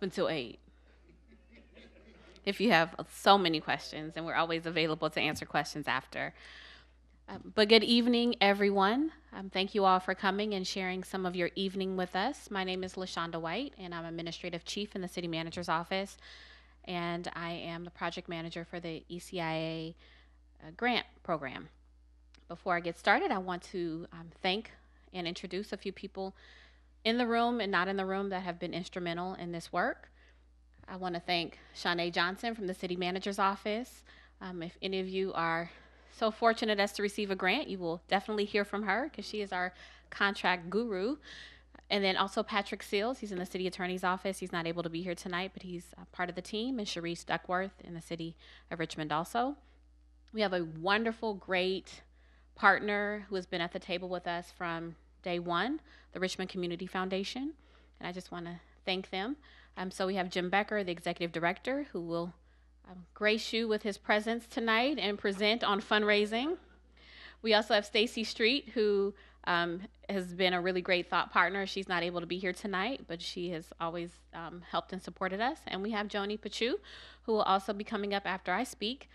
until 8. If you have so many questions, and we're always available to answer questions after. But good evening, everyone. Thank you all for coming and sharing some of your evening with us. My name is LaShonda White, and I'm Administrative Chief in the City Manager's Office, and I am the Project Manager for the ECIA Grant Program. Before I get started, I want to thank and introduce a few people in the room and not in the room that have been instrumental in this work. I want to thank Shanae Johnson from the City Manager's Office. If any of you are so fortunate as to receive a grant, you will definitely hear from her because she is our contract guru. And then also Patrick Seals, he's in the City Attorney's Office. He's not able to be here tonight, but he's part of the team. And Sharice Duckworth in the City of Richmond also. We have a wonderful, great partner who has been at the table with us from day one, the Richmond Community Foundation. And I just want to thank them. So we have Jim Becker, the Executive Director, who will grace you with his presence tonight and present on fundraising. We also have Stacy Street, who has been a really great thought partner. She's not able to be here tonight, but she has always helped and supported us. And we have Joni Pachu, who will also be coming up after I speak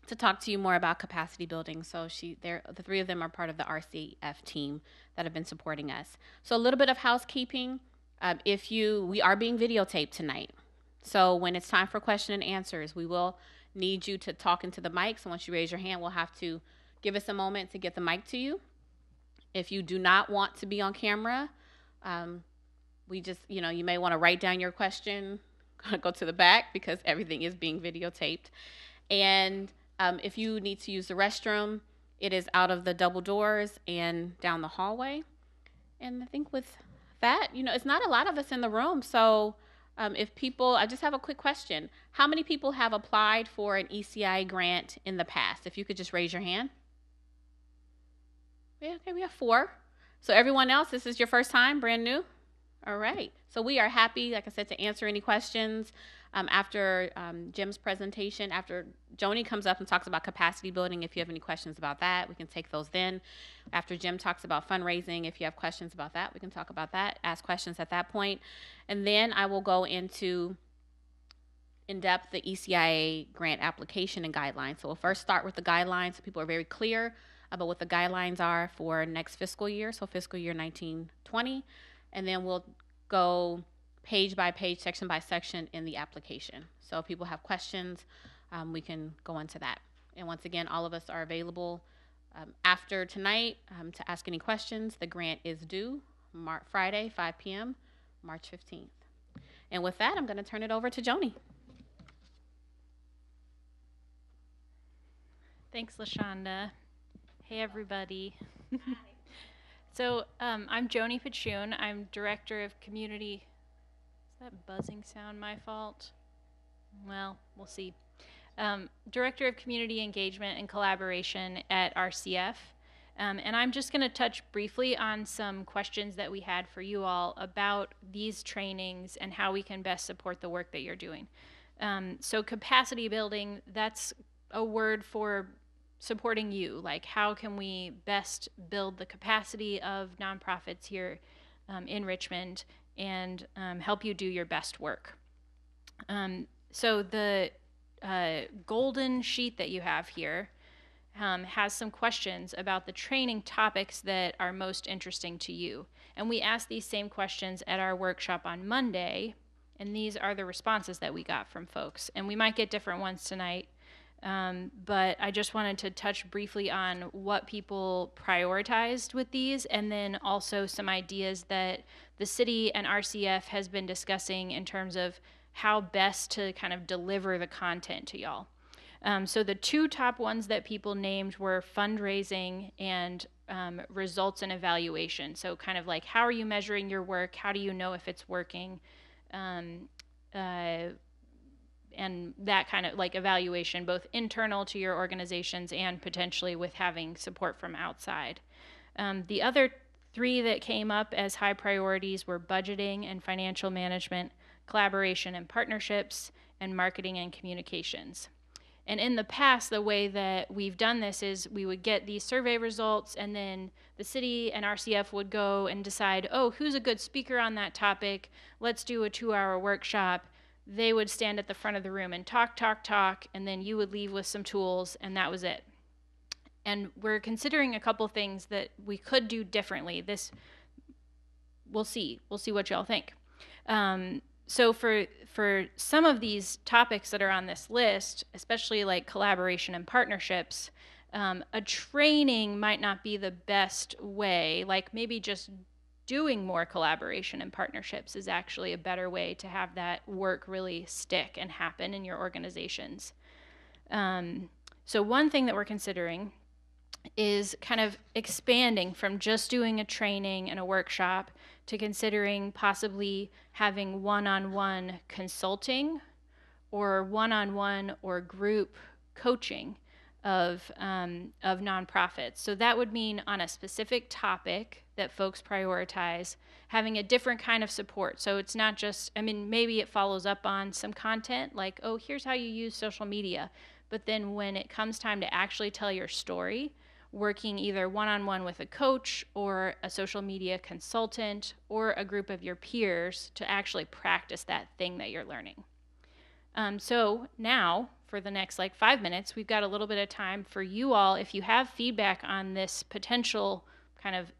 to talk to you more about capacity building. So the three of them are part of the RCF team that have been supporting us. So a little bit of housekeeping. We are being videotaped tonight. So when it's time for question and answers, we will need you to talk into the mic. So once you raise your hand, we'll have to give us a moment to get the mic to you. If you do not want to be on camera, you may want to write down your question, go to the back because everything is being videotaped. And if you need to use the restroom, it is out of the double doors and down the hallway. And I think with that, it's not a lot of us in the room. So I just have a quick question. How many people have applied for an ECI grant in the past? If you could just raise your hand. Yeah, okay, we have 4. So everyone else, this is your first time, brand new? All right. So we are happy, like I said, to answer any questions after Jim's presentation. After Joni comes up and talks about capacity building, if you have any questions about that, we can take those then. After Jim talks about fundraising, if you have questions about that, we can talk about that, ask questions at that point. And then I will go into in-depth the ECIA grant application and guidelines. So we'll first start with the guidelines so people are very clear about what the guidelines are for next fiscal year, so fiscal year 1920. And then we'll go page by page, section by section in the application. So if people have questions, we can go into that. And once again, all of us are available after tonight to ask any questions. The grant is due Friday, 5 p.m., March 15th. And with that, I'm going to turn it over to Joni. Thanks, LaShonda. Hey, everybody. So I'm Joni Pachoon. I'm Director of Community. Is that buzzing sound my fault? Well, we'll see. Director of Community Engagement and Collaboration at RCF. And I'm just going to touch briefly on some questions that we had for you all about these trainings and how we can best support the work that you're doing. So capacity building, that's a word for supporting you. Like, how can we best build the capacity of nonprofits here in Richmond and help you do your best work? So the golden sheet that you have here has some questions about the training topics that are most interesting to you. And we asked these same questions at our workshop on Monday, and these are the responses that we got from folks. And we might get different ones tonight. But I just wanted to touch briefly on what people prioritized with these, and then also some ideas that the city and RCF has been discussing in terms of how best to kind of deliver the content to y'all. So the 2 top ones that people named were fundraising and results and evaluation. So kind of like, how are you measuring your work? How do you know if it's working? And that kind of like evaluation, both internal to your organizations and potentially with having support from outside. The other 3 that came up as high priorities were budgeting and financial management, collaboration and partnerships, and marketing and communications. And in the past, the way that we've done this is we would get these survey results, and then the city and RCF would go and decide, oh, who's a good speaker on that topic? Let's do a 2-hour workshop. They would stand at the front of the room and talk, and then you would leave with some tools, and that was it. And we're considering a couple things that we could do differently. This, we'll see what y'all think. So for some of these topics that are on this list, especially like collaboration and partnerships, a training might not be the best way. Like maybe just doing more collaboration and partnerships is actually a better way to have that work really stick and happen in your organizations. So one thing that we're considering is kind of expanding from just doing a training and a workshop to considering possibly having one-on-one consulting or one-on-one or group coaching of nonprofits. So that would mean on a specific topic that folks prioritize, having a different kind of support. So it's not just, I mean, maybe it follows up on some content like, oh, here's how you use social media. But then when it comes time to actually tell your story, working either one-on-one with a coach or a social media consultant or a group of your peers to actually practice that thing that you're learning. So now, for the next 5 minutes, we've got a little bit of time for you all, if you have feedback on this potential kind of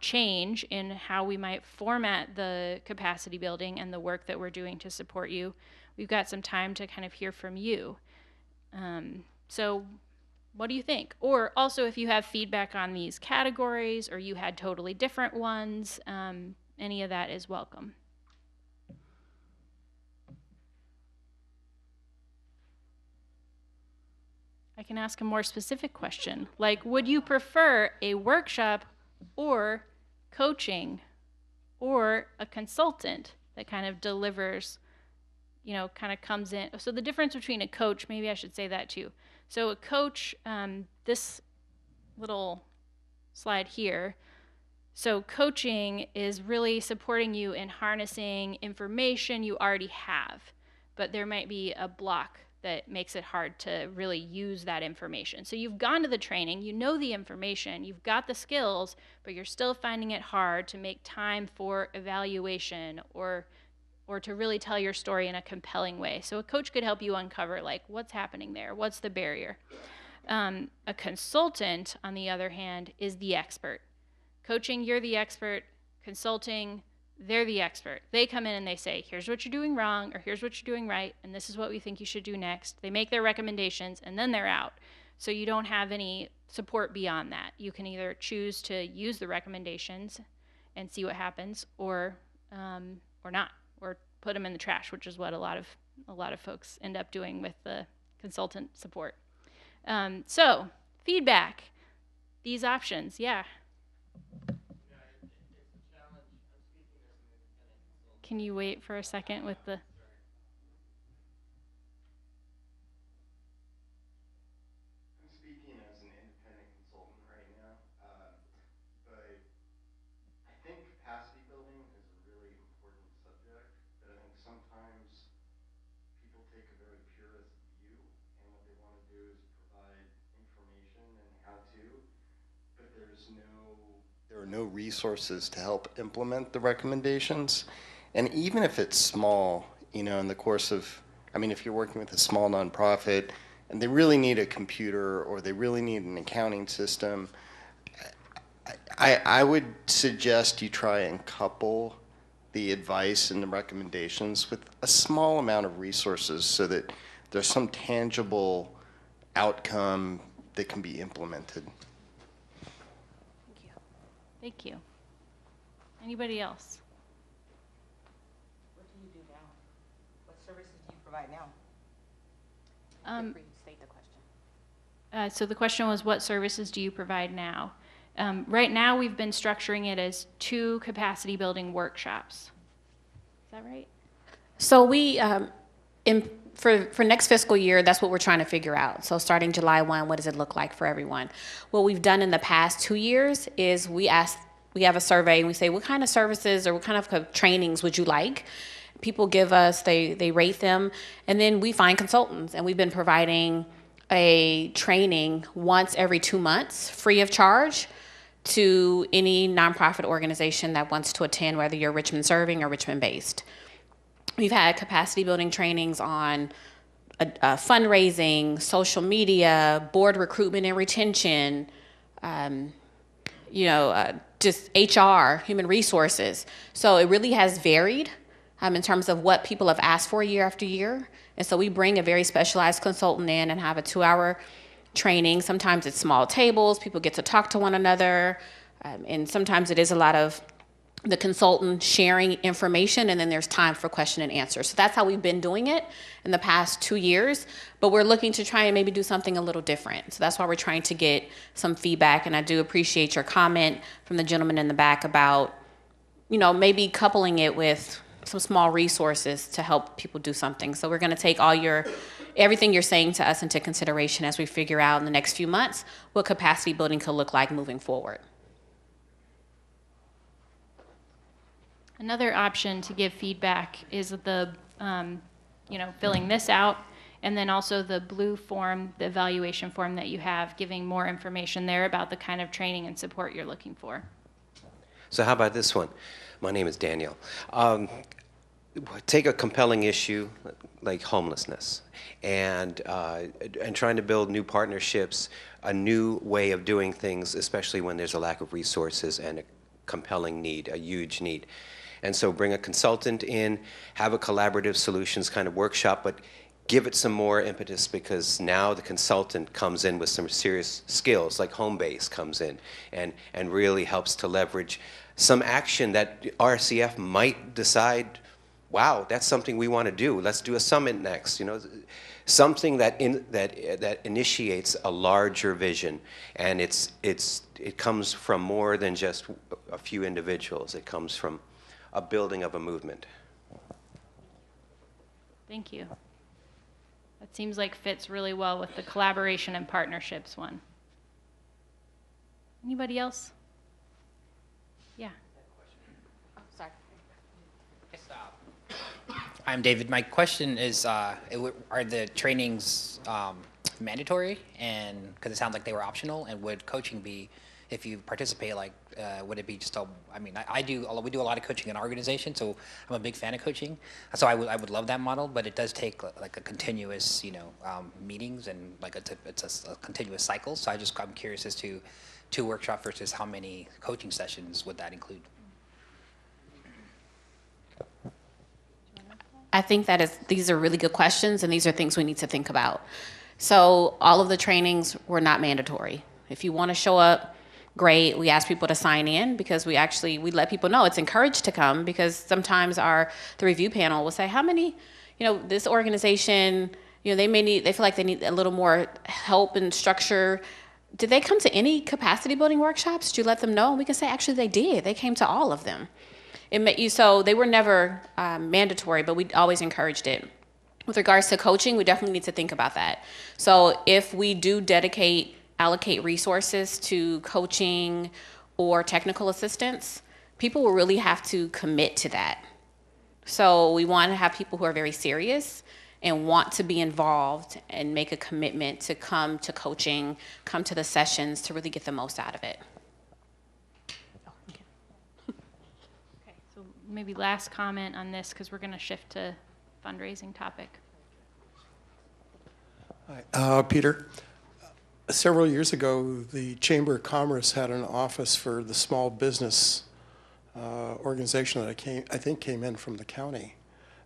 change in how we might format the capacity building and the work that we're doing to support you, we've got some time to kind of hear from you. So what do you think? Or also if you have feedback on these categories or you had totally different ones, any of that is welcome. I can ask a more specific question, like would you prefer a workshop or coaching or a consultant that kind of delivers, kind of comes in? So the difference between a coach, maybe I should say that too. So a coach, this little slide here, so coaching is really supporting you in harnessing information you already have, but there might be a block that makes it hard to really use that information. So you've gone to the training, you know the information, you've got the skills, but you're still finding it hard to make time for evaluation or to really tell your story in a compelling way. So a coach could help you uncover what's happening there, what's the barrier. A consultant, on the other hand, is the expert. Coaching, you're the expert. Consulting, they're the expert. They come in and they say, here's what you're doing wrong, or here's what you're doing right, and this is what we think you should do next. They make their recommendations, and then they're out. So you don't have any support beyond that. You can either choose to use the recommendations and see what happens, or not, or put them in the trash, which is what a lot of folks end up doing with the consultant support. So feedback, these options, yeah. Can you wait for a second with the... I'm speaking as an independent consultant right now, but I think capacity building is a really important subject, but I think sometimes people take a very purist view, and what they want to do is provide information and how-to, but there are no resources to help implement the recommendations. And even if it's small, in the course of, if you're working with a small nonprofit and they really need a computer or they really need an accounting system, I would suggest you try and couple the advice and the recommendations with a small amount of resources so that there's some tangible outcome that can be implemented. Thank you. Anybody else? Right now. State the question. So the question was, what services do you provide now? Right now, we've been structuring it as 2 capacity building workshops. Is that right? So we, for next fiscal year, that's what we're trying to figure out. So starting July 1, what does it look like for everyone? What we've done in the past 2 years is we have a survey and we say, what kind of services or what kind of trainings would you like? people give us, they rate them, and then we find consultants. And we've been providing a training once every 2 months, free of charge, to any nonprofit organization that wants to attend, whether you're Richmond serving or Richmond based. We've had capacity building trainings on fundraising, social media, board recruitment and retention, just HR, human resources. So it really has varied in terms of what people have asked for year after year. And so we bring a very specialized consultant in and have a 2-hour training. Sometimes it's small tables, people get to talk to one another, and sometimes it is a lot of the consultant sharing information, and then there's time for question and answer. So that's how we've been doing it in the past 2 years, but we're looking to try and maybe do something a little different. So that's why we're trying to get some feedback, and I do appreciate your comment from the gentleman in the back about, maybe coupling it with some small resources to help people do something. So we're gonna take everything you're saying to us into consideration as we figure out in the next few months what capacity building could look like moving forward. Another option to give feedback is the, filling this out, and then also the blue form, the evaluation form that you have, giving more information there about the kind of training and support you're looking for. So how about this one? My name is Daniel. Take a compelling issue like homelessness and trying to build new partnerships, a new way of doing things, especially when there's a lack of resources and a compelling need, a huge need. And so bring a consultant in, have a collaborative solutions kind of workshop, but give it some more impetus, because now the consultant comes in with some serious skills, like home base comes in and really helps to leverage some action that RCF might decide, wow, that's something we want to do. Let's do a summit next. Something that initiates a larger vision, and it comes from more than just a few individuals. It comes from a building of a movement. Thank you. That seems like fits really well with the collaboration and partnerships one. Anybody else? Yeah. Oh, sorry. I'm David. My question is, are the trainings mandatory? And because it sounds like they were optional, and would coaching be, if you participate, would it be just we do a lot of coaching in our organization, so I'm a big fan of coaching. So I would love that model, but it does take like a continuous, meetings, and it's a continuous cycle. So I'm curious as to 2 workshops versus how many coaching sessions would that include? I think these are really good questions, and these are things we need to think about. So all of the trainings were not mandatory. If you want to show up, great. We ask people to sign in, because we let people know it's encouraged to come, because sometimes the review panel will say, how many, this organization, they feel like they need a little more help and structure. Did they come to any capacity building workshops? Did you let them know? And we can say, actually they did. They came to all of them. So they were never mandatory, but we always encouraged it. With regards to coaching, we definitely need to think about that. So if we do allocate resources to coaching or technical assistance, people will really have to commit to that. So we want to have people who are very serious and want to be involved and make a commitment to come to coaching, come to the sessions to really get the most out of it. So maybe last comment on this, because we're going to shift to fundraising topic. Hi, Peter. Several years ago, the Chamber of Commerce had an office for the small business organization that I think came in from the county,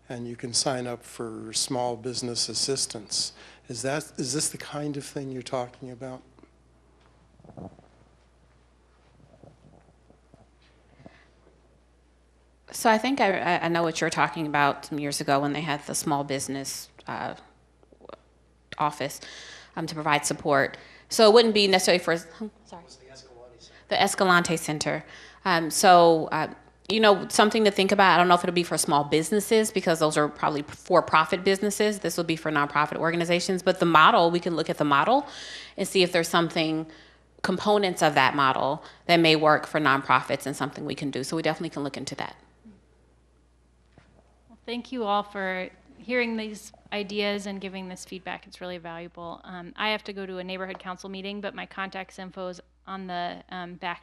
and you can sign up for small business assistance. Is this the kind of thing you're talking about? So I think I know what you're talking about some years ago when they had the small business office to provide support. So it wouldn't be necessarily for, the Escalante Center. Something to think about. I don't know if it'll be for small businesses, because those are probably for-profit businesses. This will be for nonprofit organizations. But the model, we can look at the model and see if there's components of that model that may work for nonprofits and something we can do. So we definitely can look into that. Well, Thank you all for hearing these ideas and giving this feedback. It's really valuable. I have to go to a neighborhood council meeting, but my contacts info is on the back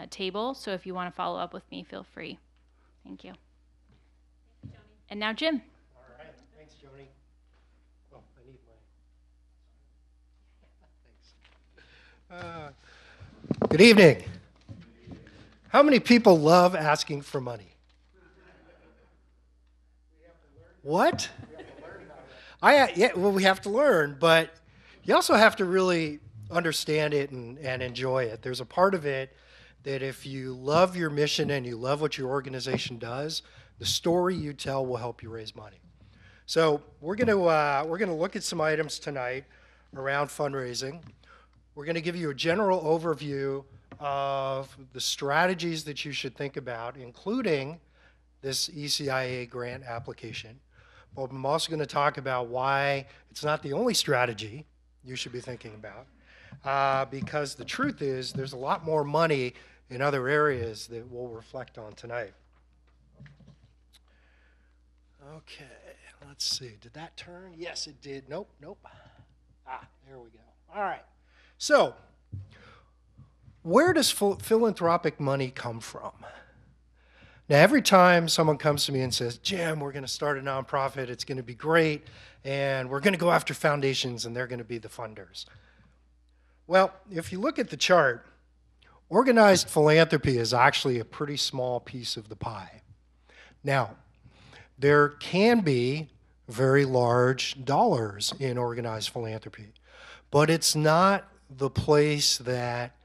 table. So if you want to follow up with me, feel free. Thank you. And now Jim. All right, thanks, Joni. Oh, I need my. Thanks. Good evening. How many people love asking for money? What? Yeah, well, we have to learn, but you also have to really understand it and enjoy it. There's a part of it that if you love your mission and you love what your organization does, the story you tell will help you raise money. So we're gonna look at some items tonight around fundraising. We're gonna give you a general overview of the strategies that you should think about, including this ECIA grant application. But I'm also going to talk about why it's not the only strategy you should be thinking about, because the truth is there's a lot more money in other areas that we'll reflect on tonight. Okay, let's see. Did that turn? Yes, it did. Nope. Ah, there we go. All right. So, where does philanthropic money come from? Now, every time someone comes to me and says, Jim, we're going to start a nonprofit, it's going to be great, and we're going to go after foundations, and they're going to be the funders. Well, if you look at the chart, organized philanthropy is actually a pretty small piece of the pie. Now, there can be very large dollars in organized philanthropy, but it's not the place that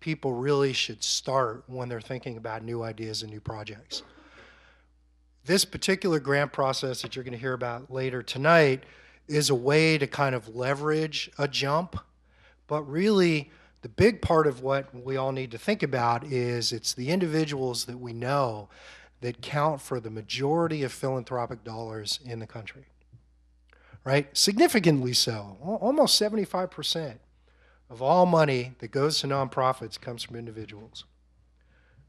people really should start when they're thinking about new ideas and new projects. This particular grant process that you're going to hear about later tonight is a way to kind of leverage a jump, but really the big part of what we all need to think about is it's the individuals that we know that count for the majority of philanthropic dollars in the country, right? Significantly so, almost 75%. Of all money that goes to nonprofits comes from individuals.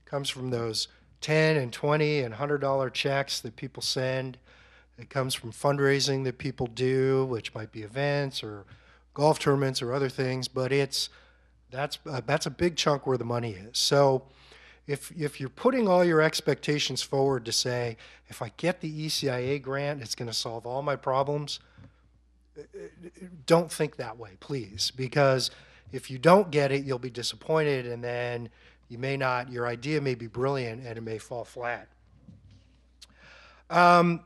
Comes from those $10 and $20 and $100 checks that people send. It comes from fundraising that people do, which might be events or golf tournaments or other things, but that's a big chunk where the money is. So if you're putting all your expectations forward to say, if I get the ECIA grant, it's going to solve all my problems, don't think that way, please, because if you don't get it, you'll be disappointed, and then you may not, your idea may be brilliant, and it may fall flat. The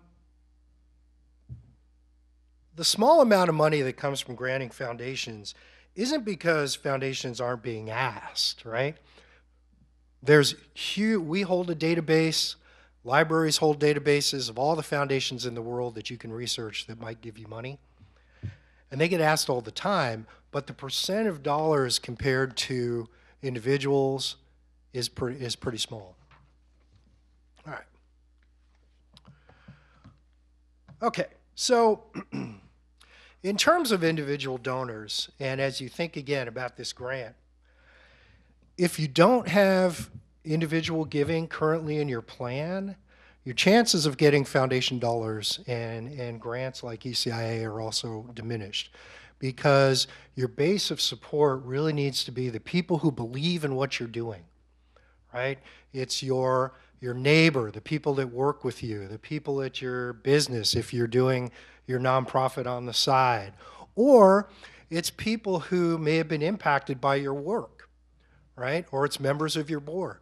small amount of money that comes from granting foundations isn't because foundations aren't being asked, right? We hold a database, libraries hold databases of all the foundations in the world that you can research that might give you money. And they get asked all the time, but the percent of dollars compared to individuals is pretty small. All right. Okay, so in terms of individual donors, and as you think again about this grant, if you don't have individual giving currently in your plan, your chances of getting foundation dollars and grants like ECIA are also diminished, because your base of support really needs to be the people who believe in what you're doing, right? It's your neighbor, the people that work with you, the people at your business if you're doing your nonprofit on the side, or it's people who may have been impacted by your work, right? Or it's members of your board.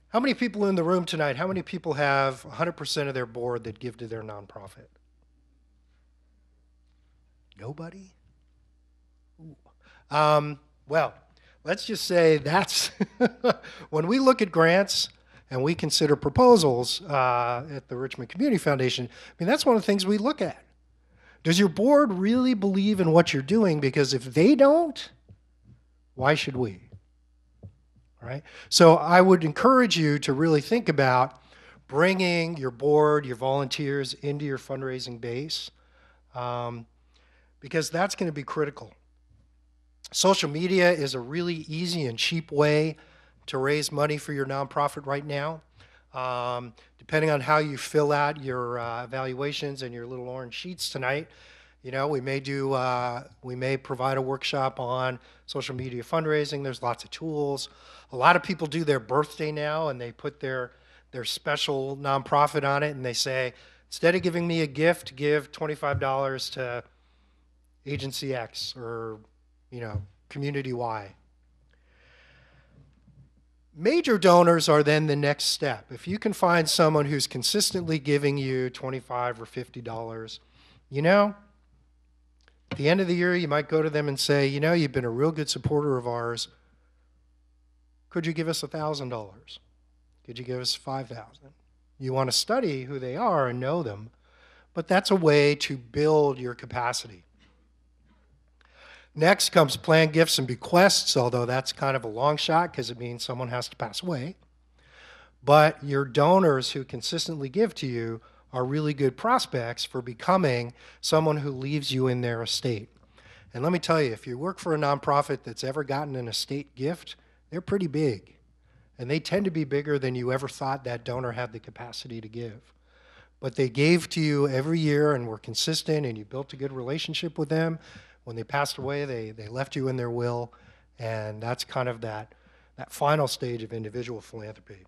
How many people in the room tonight, how many people have 100% of their board that give to their nonprofit? Nobody? Well, let's just say that's, when we look at grants and we consider proposals at the Richmond Community Foundation, I mean, that's one of the things we look at. Does your board really believe in what you're doing? Because if they don't, why should we? Right? So I would encourage you to really think about bringing your board, your volunteers into your fundraising base, because that's going to be critical. Social media is a really easy and cheap way to raise money for your nonprofit right now. Depending on how you fill out your evaluations and your little orange sheets tonight, you know, we may provide a workshop on social media fundraising. There's lots of tools. A lot of people do their birthday now, and they put their special nonprofit on it, and they say, instead of giving me a gift, give $25 to agency X or, you know, community Y. Major donors are then the next step. If you can find someone who's consistently giving you $25 or $50, you know, at the end of the year, you might go to them and say, you know, you've been a real good supporter of ours. Could you give us $1,000? Could you give us $5,000? You want to study who they are and know them, but that's a way to build your capacity. Next comes planned gifts and bequests, although that's kind of a long shot because it means someone has to pass away. But your donors who consistently give to you are really good prospects for becoming someone who leaves you in their estate. And let me tell you, if you work for a nonprofit that's ever gotten an estate gift, they're pretty big. And they tend to be bigger than you ever thought that donor had the capacity to give. But they gave to you every year and were consistent, and you built a good relationship with them. When they passed away, they left you in their will, and that's kind of that final stage of individual philanthropy.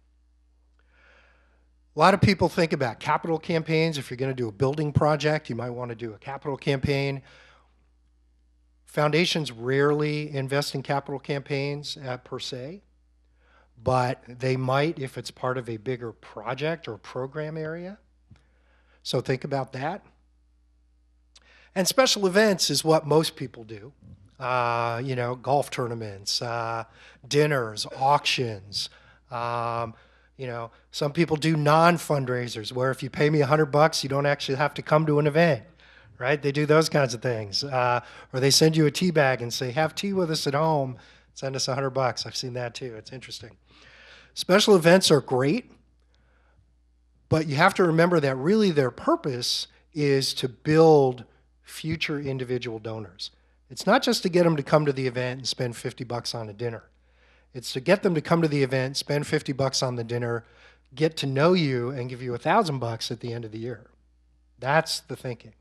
A lot of people think about capital campaigns. If you're going to do a building project, you might want to do a capital campaign. Foundations rarely invest in capital campaigns per se, but they might if it's part of a bigger project or program area. So think about that. And special events is what most people do. You know, golf tournaments, dinners, auctions. You know, some people do non-fundraisers where if you pay me $100, you don't actually have to come to an event, right? They do those kinds of things. Or they send you a tea bag and say, have tea with us at home, send us $100. I've seen that too. It's interesting. Special events are great, but you have to remember that really their purpose is to build future individual donors. It's not just to get them to come to the event and spend $50 on a dinner. It's to get them to come to the event, spend $50 on the dinner, get to know you, and give you $1,000 at the end of the year. That's the thinking.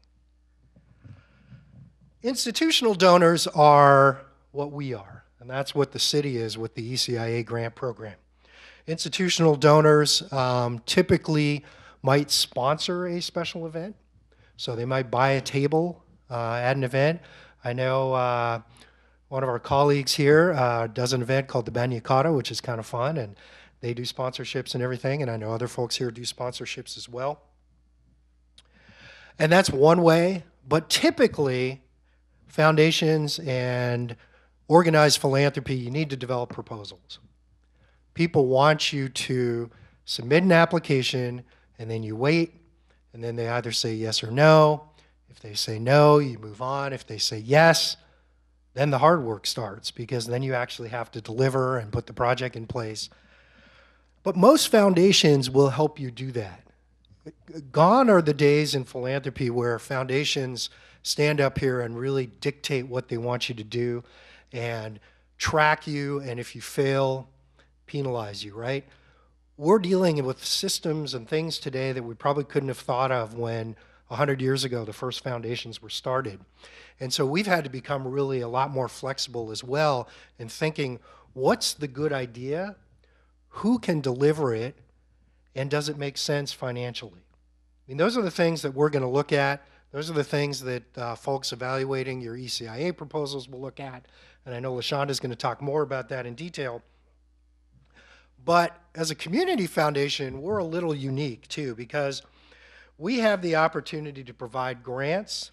Institutional donors are what we are, and that's what the city is with the ECIA grant program. Institutional donors typically might sponsor a special event. So they might buy a table at an event. I know one of our colleagues here does an event called the Banyakata, which is kind of fun, and they do sponsorships and everything, and I know other folks here do sponsorships as well. And that's one way, but typically foundations and organized philanthropy, you need to develop proposals. People want you to submit an application, and then you wait, and then they either say yes or no. If they say no, you move on. If they say yes, then the hard work starts, because then you actually have to deliver and put the project in place. But most foundations will help you do that. Gone are the days in philanthropy where foundations stand up here and really dictate what they want you to do and track you, and if you fail, penalize you, right? We're dealing with systems and things today that we probably couldn't have thought of when 100 years ago the first foundations were started. And so we've had to become really a lot more flexible as well in thinking, what's the good idea? Who can deliver it? And does it make sense financially? I mean, those are the things that we're going to look at. Those are the things that folks evaluating your ECIA proposals will look at. And I know LaShonda's going to talk more about that in detail. But as a community foundation, we're a little unique too, because we have the opportunity to provide grants,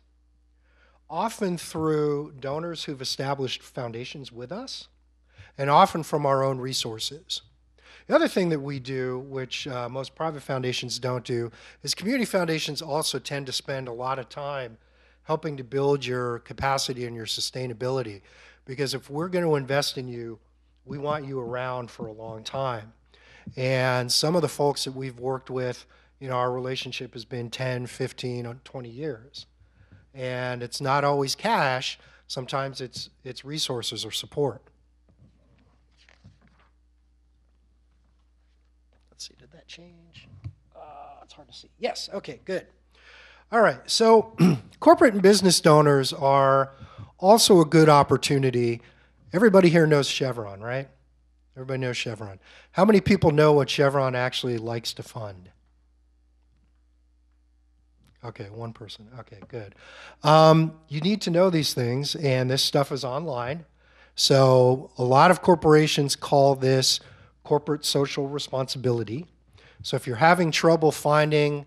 often through donors who've established foundations with us, and often from our own resources. The other thing that we do, which most private foundations don't do, is community foundations also tend to spend a lot of time helping to build your capacity and your sustainability. Because if we're going to invest in you, we want you around for a long time. And some of the folks that we've worked with, you know, our relationship has been 10, 15, 20 years. And it's not always cash. Sometimes it's resources or support. Let's Let's see, did that change? It's hard to see. Yes, okay, good. All right, so corporate and business donors are also a good opportunity. Everybody here knows Chevron, right? Everybody knows Chevron. How many people know what Chevron actually likes to fund? Okay, one person. Okay, good. You need to know these things, and this stuff is online. So a lot of corporations call this corporate social responsibility. So if you're having trouble finding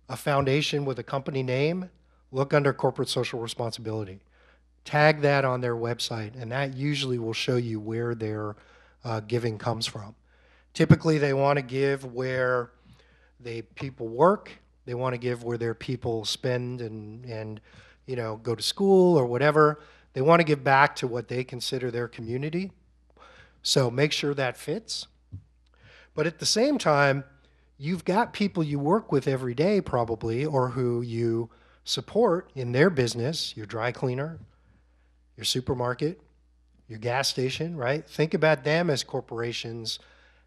a foundation with a company name, look under corporate social responsibility. Tag that on their website, and that usually will show you where their giving comes from. Typically, they want to give where people work. They want to give where their people spend and go to school or whatever. They want to give back to what they consider their community. So make sure that fits. But at the same time, you've got people you work with every day probably, or who you support in their business, your dry cleaner, your supermarket, your gas station, right? Think about them as corporations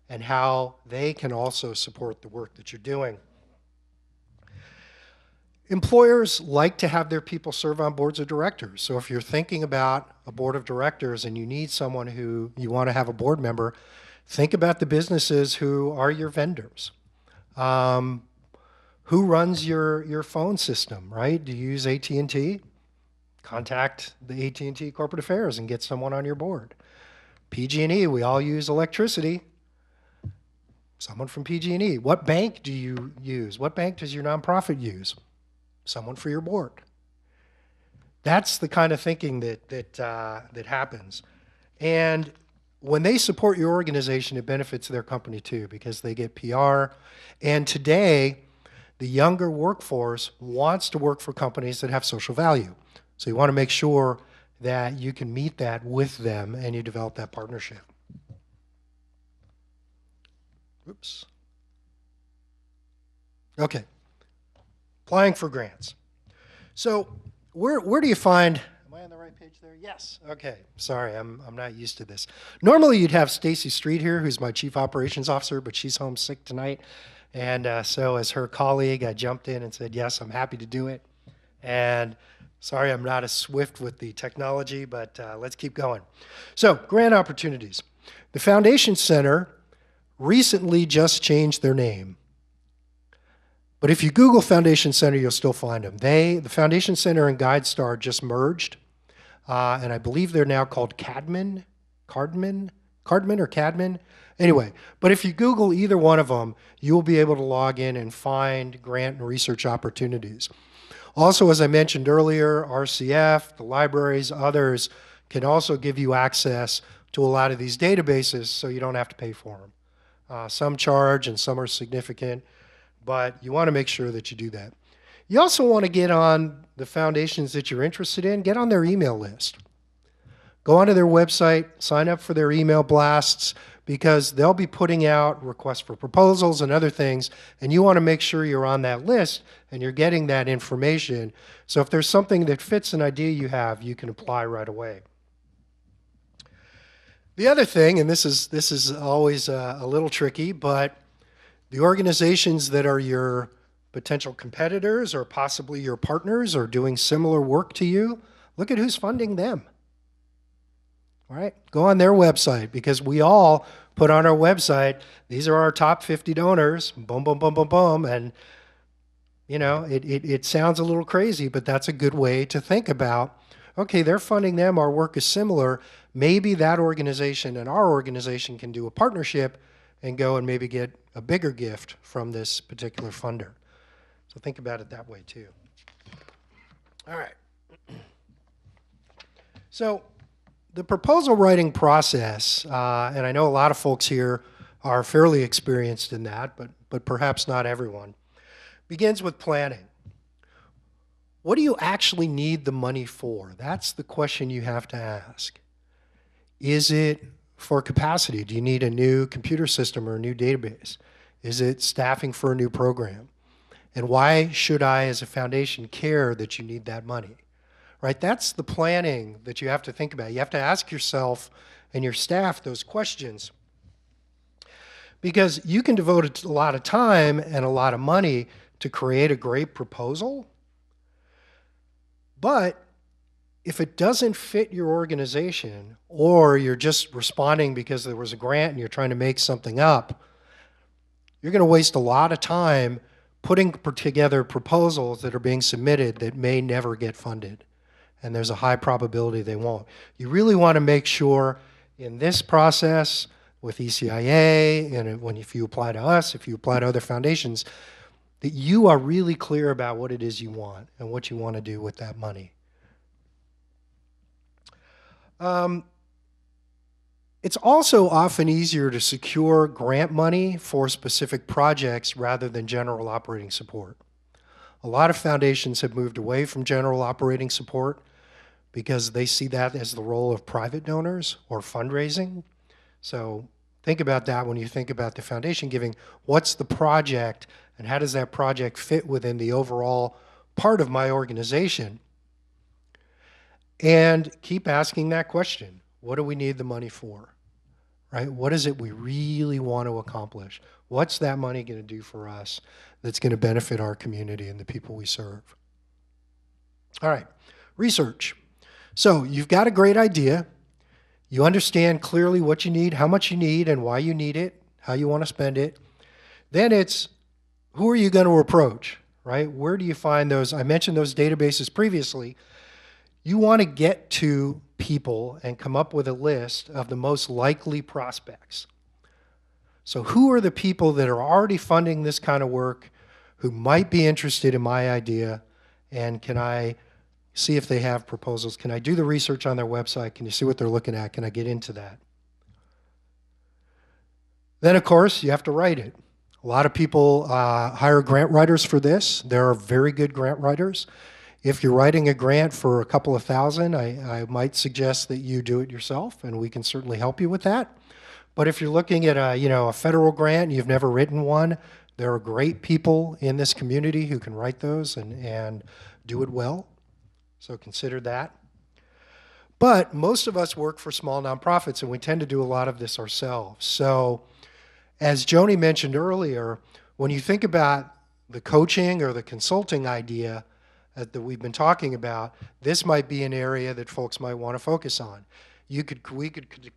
and how they can also support the work that you're doing. Employers like to have their people serve on boards of directors. So if you're thinking about a board of directors and you need someone who you want to have a board member, think about the businesses who are your vendors. Who runs your phone system, right? Do you use AT&T? Contact the AT&T Corporate Affairs and get someone on your board. PG&E, we all use electricity. Someone from PG&E. What bank do you use? What bank does your nonprofit use? Someone for your board. That's the kind of thinking that happens. And when they support your organization, it benefits their company too, because they get PR. And today, the younger workforce wants to work for companies that have social value. So you want to make sure that you can meet that with them and you develop that partnership. Oops. Okay. Applying for grants. So where do you find, am I on the right page there? Yes. Okay. Sorry, I'm not used to this. Normally you'd have Stacy Street here, who's my Chief Operations Officer, but she's home sick tonight. And so as her colleague, I jumped in and said, yes, I'm happy to do it. And sorry, I'm not as swift with the technology, but let's keep going. So grant opportunities. The Foundation Center recently just changed their name. But if you Google Foundation Center, you'll still find them. The Foundation Center and GuideStar just merged, and I believe they're now called Cardman or Cadman. Anyway, but if you Google either one of them, you'll be able to log in and find grant and research opportunities. Also, as I mentioned earlier, RCF, the libraries, others can also give you access to a lot of these databases so you don't have to pay for them. Some charge and some are significant, but you want to make sure that you do that. You also want to get on the foundations that you're interested in, get on their email list. Go onto their website, sign up for their email blasts, because they'll be putting out requests for proposals and other things, and you want to make sure you're on that list and you're getting that information. So if there's something that fits an idea you have, you can apply right away. The other thing, and this is always a little tricky, but the organizations that are your potential competitors or possibly your partners or doing similar work to you, look at who's funding them. All right, go on their website, because we all put on our website, these are our top 50 donors, boom, boom, boom, boom, boom, and it sounds a little crazy, but that's a good way to think about, okay, they're funding them, our work is similar, maybe that organization and our organization can do a partnership and go and maybe get a bigger gift from this particular funder. So think about it that way too. All right. So the proposal writing process, and I know a lot of folks here are fairly experienced in that, but perhaps not everyone, begins with planning. What do you actually need the money for? That's the question you have to ask. Is it for capacity? Do you need a new computer system or a new database? Is it staffing for a new program? And why should I, as a foundation, care that you need that money? Right? That's the planning that you have to think about. You have to ask yourself and your staff those questions. Because you can devote a lot of time and a lot of money to create a great proposal, but if it doesn't fit your organization, or you're just responding because there was a grant and you're trying to make something up, you're going to waste a lot of time putting together proposals that are being submitted that may never get funded. And there's a high probability they won't. You really want to make sure in this process with ECIA, and if you apply to us, if you apply to other foundations, that you are really clear about what it is you want and what you want to do with that money. It's also often easier to secure grant money for specific projects rather than general operating support. A lot of foundations have moved away from general operating support because they see that as the role of private donors or fundraising. So think about that when you think about the foundation giving. What's the project, and how does that project fit within the overall part of my organization? And keep asking that question. What do we need the money for? Right? What is it we really want to accomplish? What's that money going to do for us that's going to benefit our community and the people we serve? All right, research. So you've got a great idea. You understand clearly what you need, how much you need, and why you need it, how you want to spend it. Then it's, who are you going to approach, right? Where do you find those? I mentioned those databases previously. You want to get to people and come up with a list of the most likely prospects. So who are the people that are already funding this kind of work, who might be interested in my idea, and can I see if they have proposals? Can I do the research on their website? Can you see what they're looking at? Can I get into that? Then, of course, you have to write it. A lot of people hire grant writers for this. There are very good grant writers. If you're writing a grant for a couple of thousand, I might suggest that you do it yourself, and we can certainly help you with that. But if you're looking at a federal grant and you've never written one, there are great people in this community who can write those and do it well. So consider that. But most of us work for small nonprofits, and we tend to do a lot of this ourselves. So as Joni mentioned earlier, when you think about the coaching or the consulting idea that we've been talking about, this might be an area that folks might want to focus on. We could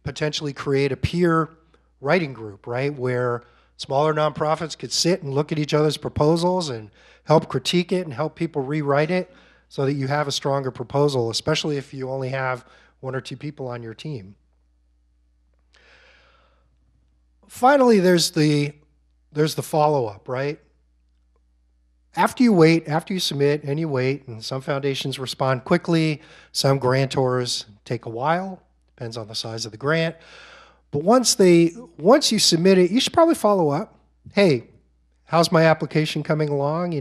potentially create a peer writing group, right, where smaller nonprofits could sit and look at each other's proposals and help critique it and help people rewrite it so that you have a stronger proposal, especially if you only have one or two people on your team. Finally, there's the follow-up, right? After you submit and you wait, and some foundations respond quickly, some grantors take a while, depends on the size of the grant. But once you submit it, you should probably follow up. Hey, how's my application coming along? Do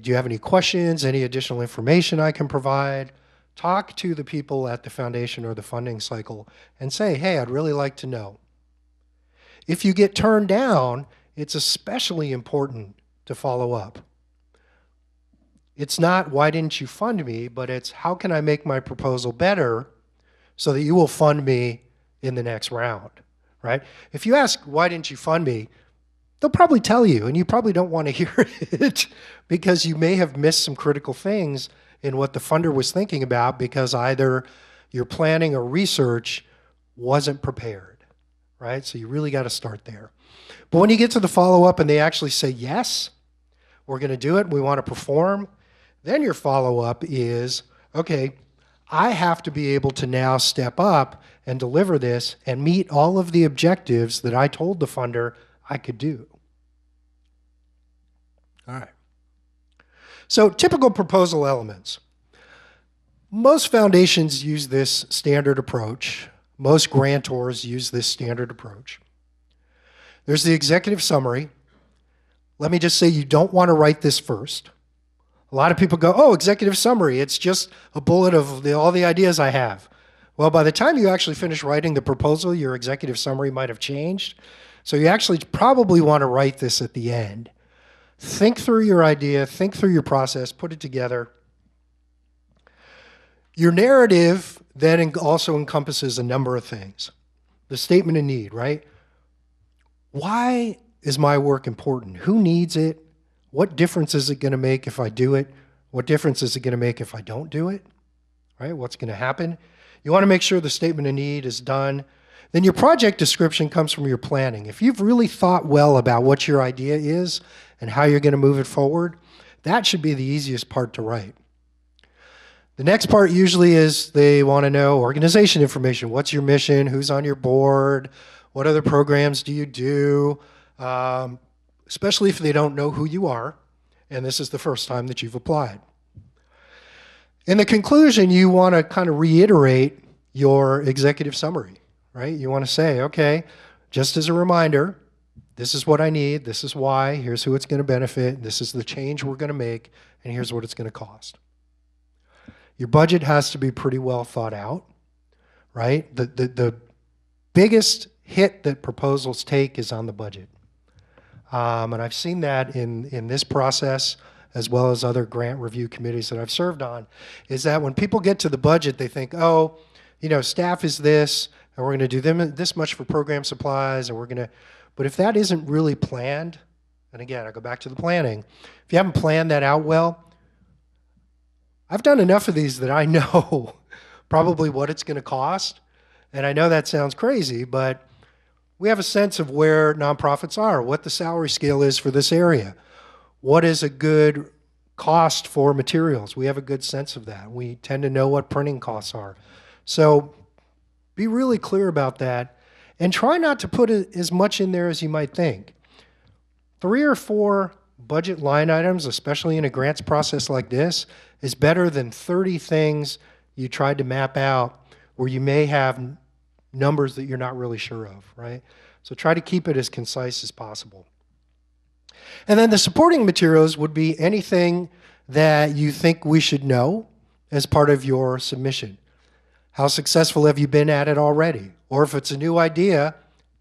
you have any questions, any additional information I can provide? Talk to the people at the foundation or the funding cycle and say, hey, I'd really like to know. If you get turned down, it's especially important to follow up. It's not, why didn't you fund me, but it's, how can I make my proposal better so that you will fund me in the next round, right? If you ask, why didn't you fund me, they'll probably tell you, and you probably don't want to hear it because you may have missed some critical things in what the funder was thinking about because either your planning or research wasn't prepared, right? So you really got to start there. But when you get to the follow-up and they actually say, yes, we're going to do it, we want to perform, then your follow-up is, okay, I have to be able to now step up and deliver this and meet all of the objectives that I told the funder I could do. All right. So typical proposal elements. Most foundations use this standard approach. Most grantors use this standard approach. There's the executive summary. Let me just say you don't want to write this first. A lot of people go, oh, executive summary, it's just a bullet of all the ideas I have. Well, by the time you actually finish writing the proposal, your executive summary might have changed. So you actually probably want to write this at the end. Think through your idea, think through your process, put it together. Your narrative then also encompasses a number of things. The statement of need, right? Why is my work important? Who needs it? What difference is it going to make if I do it? What difference is it going to make if I don't do it? Right? What's going to happen? You want to make sure the statement of need is done. Then your project description comes from your planning. If you've really thought well about what your idea is and how you're going to move it forward, that should be the easiest part to write. The next part usually is they want to know organization information. What's your mission? Who's on your board? What other programs do you do? Especially if they don't know who you are, and this is the first time that you've applied. In the conclusion, you want to kind of reiterate your executive summary, right? You want to say, okay, just as a reminder, this is what I need, this is why, here's who it's going to benefit, this is the change we're going to make, and here's what it's going to cost. Your budget has to be pretty well thought out, right? The biggest hit that proposals take is on the budget. And I've seen that in this process, as well as other grant review committees that I've served on, is that when people get to the budget, they think, oh, you know, staff is this, and we're going to do this much for program supplies, and we're going to, but if that isn't really planned, and again, I go back to the planning, if you haven't planned that out well, I've done enough of these that I know probably what it's going to cost, and I know that sounds crazy, but we have a sense of where nonprofits are, what the salary scale is for this area. What is a good cost for materials? We have a good sense of that. We tend to know what printing costs are. So be really clear about that and try not to put as much in there as you might think. 3 or 4 budget line items, especially in a grants process like this, is better than 30 things you tried to map out where you may have numbers that you're not really sure of, right? So try to keep it as concise as possible. And then the supporting materials would be anything that you think we should know as part of your submission. How successful have you been at it already? Or if it's a new idea,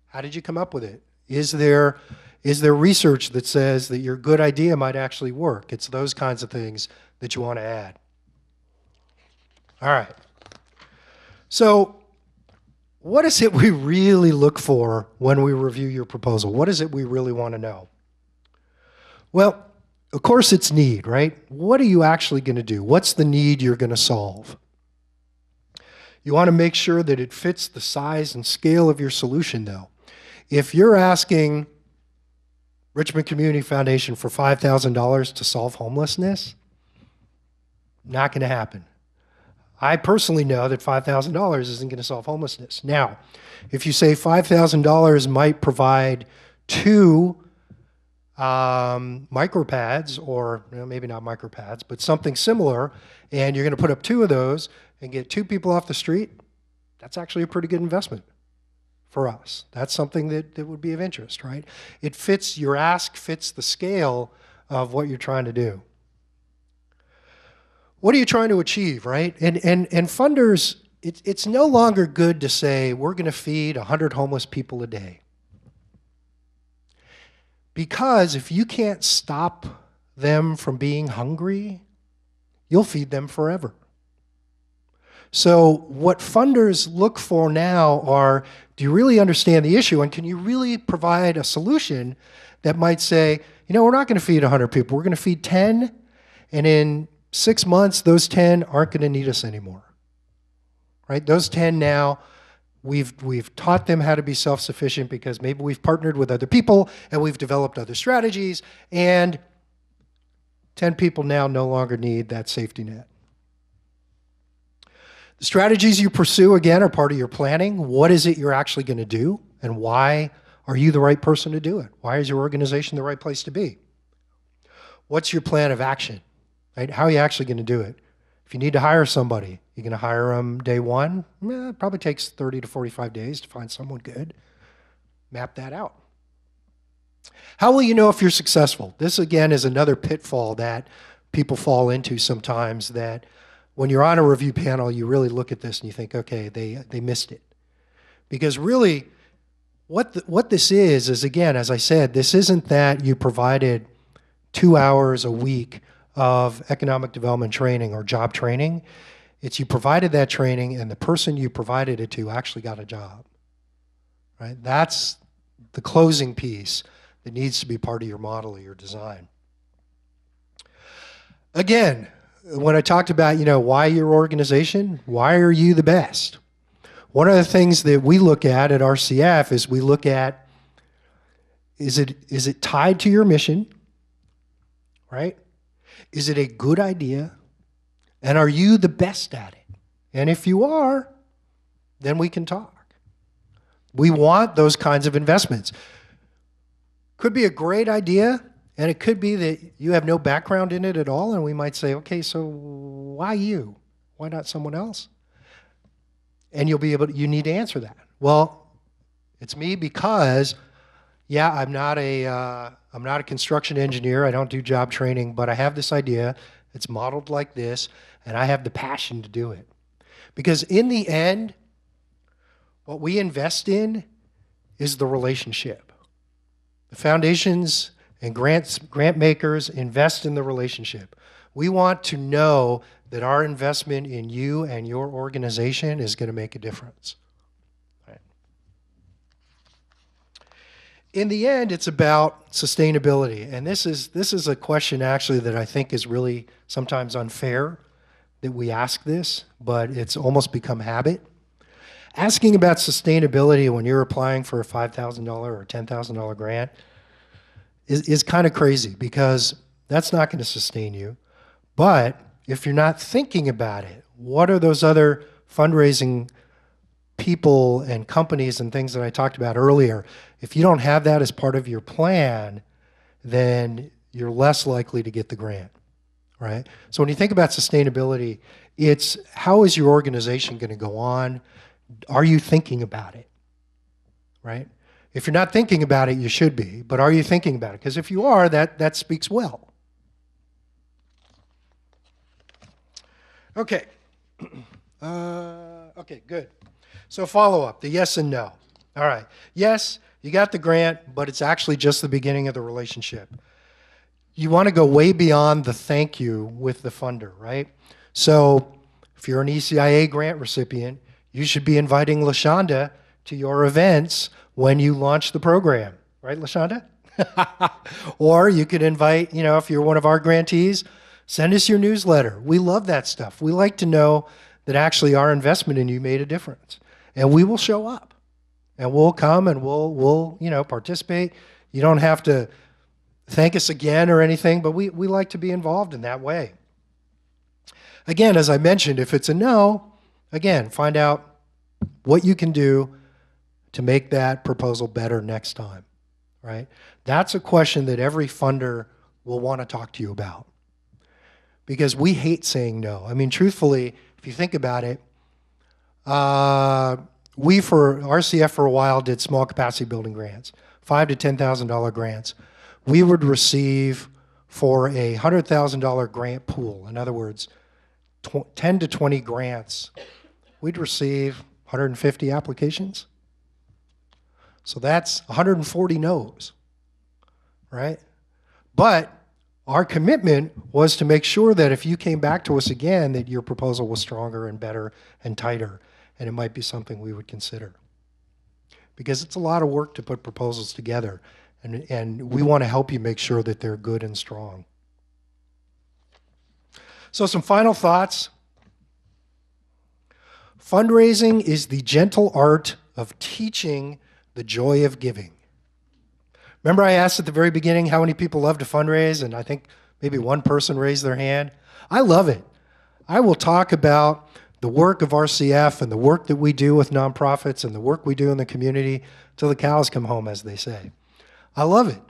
how did you come up with it? Is there research that says that your good idea might actually work? It's those kinds of things that you want to add. All right. So what is it we really look for when we review your proposal? What is it we really want to know? Well, of course it's need, right? What are you actually going to do? What's the need you're going to solve? You want to make sure that it fits the size and scale of your solution, though. If you're asking Richmond Community Foundation for $5,000 to solve homelessness, not going to happen. I personally know that $5,000 isn't going to solve homelessness. Now, if you say $5,000 might provide 2 micropads, or maybe not micropads, but something similar, and you're going to put up 2 of those and get 2 people off the street, that's actually a pretty good investment for us. That's something that would be of interest, right? It fits, your ask fits the scale of what you're trying to do. What are you trying to achieve, right? And funders, it's no longer good to say, we're going to feed 100 homeless people a day. Because if you can't stop them from being hungry, you'll feed them forever. So what funders look for now are, do you really understand the issue, and can you really provide a solution that might say, you know, we're not going to feed 100 people, we're going to feed 10, and in 6 months, those 10 aren't going to need us anymore, right? Those 10 now, we've taught them how to be self-sufficient because maybe we've partnered with other people and we've developed other strategies, and 10 people now no longer need that safety net. The strategies you pursue, again, are part of your planning. What is it you're actually going to do, and why are you the right person to do it? Why is your organization the right place to be? What's your plan of action? Right? How are you actually going to do it? If you need to hire somebody, you're going to hire them day one? It probably takes 30 to 45 days to find someone good. Map that out. How will you know if you're successful? This, again, is another pitfall that people fall into sometimes, that when you're on a review panel, you really look at this and you think, okay, they missed it. Because really, what this is, again, as I said, this isn't that you provided 2 hours a week of economic development training or job training. It's you provided that training and the person you provided it to actually got a job, right? That's the closing piece that needs to be part of your model or your design. Again, when I talked about, why your organization, why are you the best? One of the things that we look at RCF is we look at, is it tied to your mission, right? Is it a good idea? And are you the best at it? And if you are, then we can talk. We want those kinds of investments. Could be a great idea, and it could be that you have no background in it at all, and we might say, okay, so why you? Why not someone else? And you need to answer that. Well, it's me because, yeah, I'm not a construction engineer. I don't do job training, but I have this idea. It's modeled like this, and I have the passion to do it. Because in the end, what we invest in is the relationship. The foundations and grant makers invest in the relationship. We want to know that our investment in you and your organization is going to make a difference. Right. In the end, it's about sustainability. And this is a question actually that I think is really sometimes unfair that we ask this, but it's almost become habit. Asking about sustainability when you're applying for a $5,000 or $10,000 grant is kind of crazy because that's not going to sustain you. But if you're not thinking about it, what are those other fundraising people and companies and things that I talked about earlier? If you don't have that as part of your plan, then you're less likely to get the grant, right? So when you think about sustainability, it's how is your organization going to go on? Are you thinking about it, right? If you're not thinking about it, you should be, but are you thinking about it? Because if you are, that speaks well. Okay. Okay, good. So follow-up, the yes and no. All right. Yes, you got the grant, but it's actually just the beginning of the relationship. You want to go way beyond the thank you with the funder, right? So if you're an ECIA grant recipient, you should be inviting LaShonda to your events when you launch the program, right, LaShonda? Or you could invite, if you're one of our grantees, send us your newsletter. We love that stuff. We like to know that actually our investment in you made a difference. And we will show up. And we'll come and we'll participate. You don't have to thank us again or anything, but we like to be involved in that way. Again, as I mentioned, if it's a no, again, find out what you can do to make that proposal better next time, right? That's a question that every funder will want to talk to you about because we hate saying no. I mean, truthfully, if you think about it, we for RCF for a while did small capacity building grants, $5,000 to $10,000 grants. We would receive for a $100,000 grant pool, in other words, 10 to 20 grants, we'd receive 150 applications. So that's 140 no's, right? But our commitment was to make sure that if you came back to us again, that your proposal was stronger and better and tighter, and it might be something we would consider. Because it's a lot of work to put proposals together, and we want to help you make sure that they're good and strong. So some final thoughts. Fundraising is the gentle art of teaching the joy of giving. Remember I asked at the very beginning how many people love to fundraise, and I think maybe one person raised their hand. I love it. I will talk about the work of RCF and the work that we do with nonprofits and the work we do in the community till the cows come home, as they say. I love it.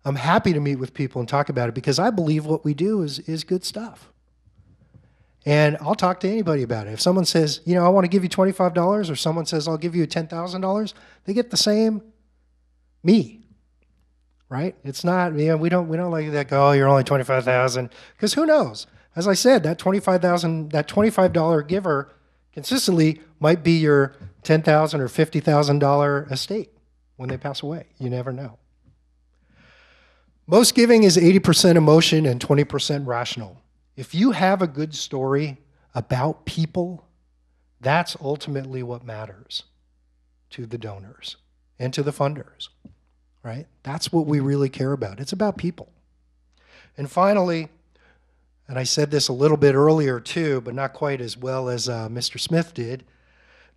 I'm happy to meet with people and talk about it because I believe what we do is good stuff. And I'll talk to anybody about it. If someone says, I want to give you $25, or someone says, I'll give you $10,000, they get the same me, right? It's not, we don't like that, go, oh, you're only $25,000, because who knows? As I said, that $25 giver consistently might be your $10,000 or $50,000 estate when they pass away. You never know. Most giving is 80% emotion and 20% rational. If you have a good story about people, that's ultimately what matters to the donors. and to the funders, right? That's what we really care about. It's about people. And finally, and I said this a little bit earlier too, but not quite as well as Mr. Smith did,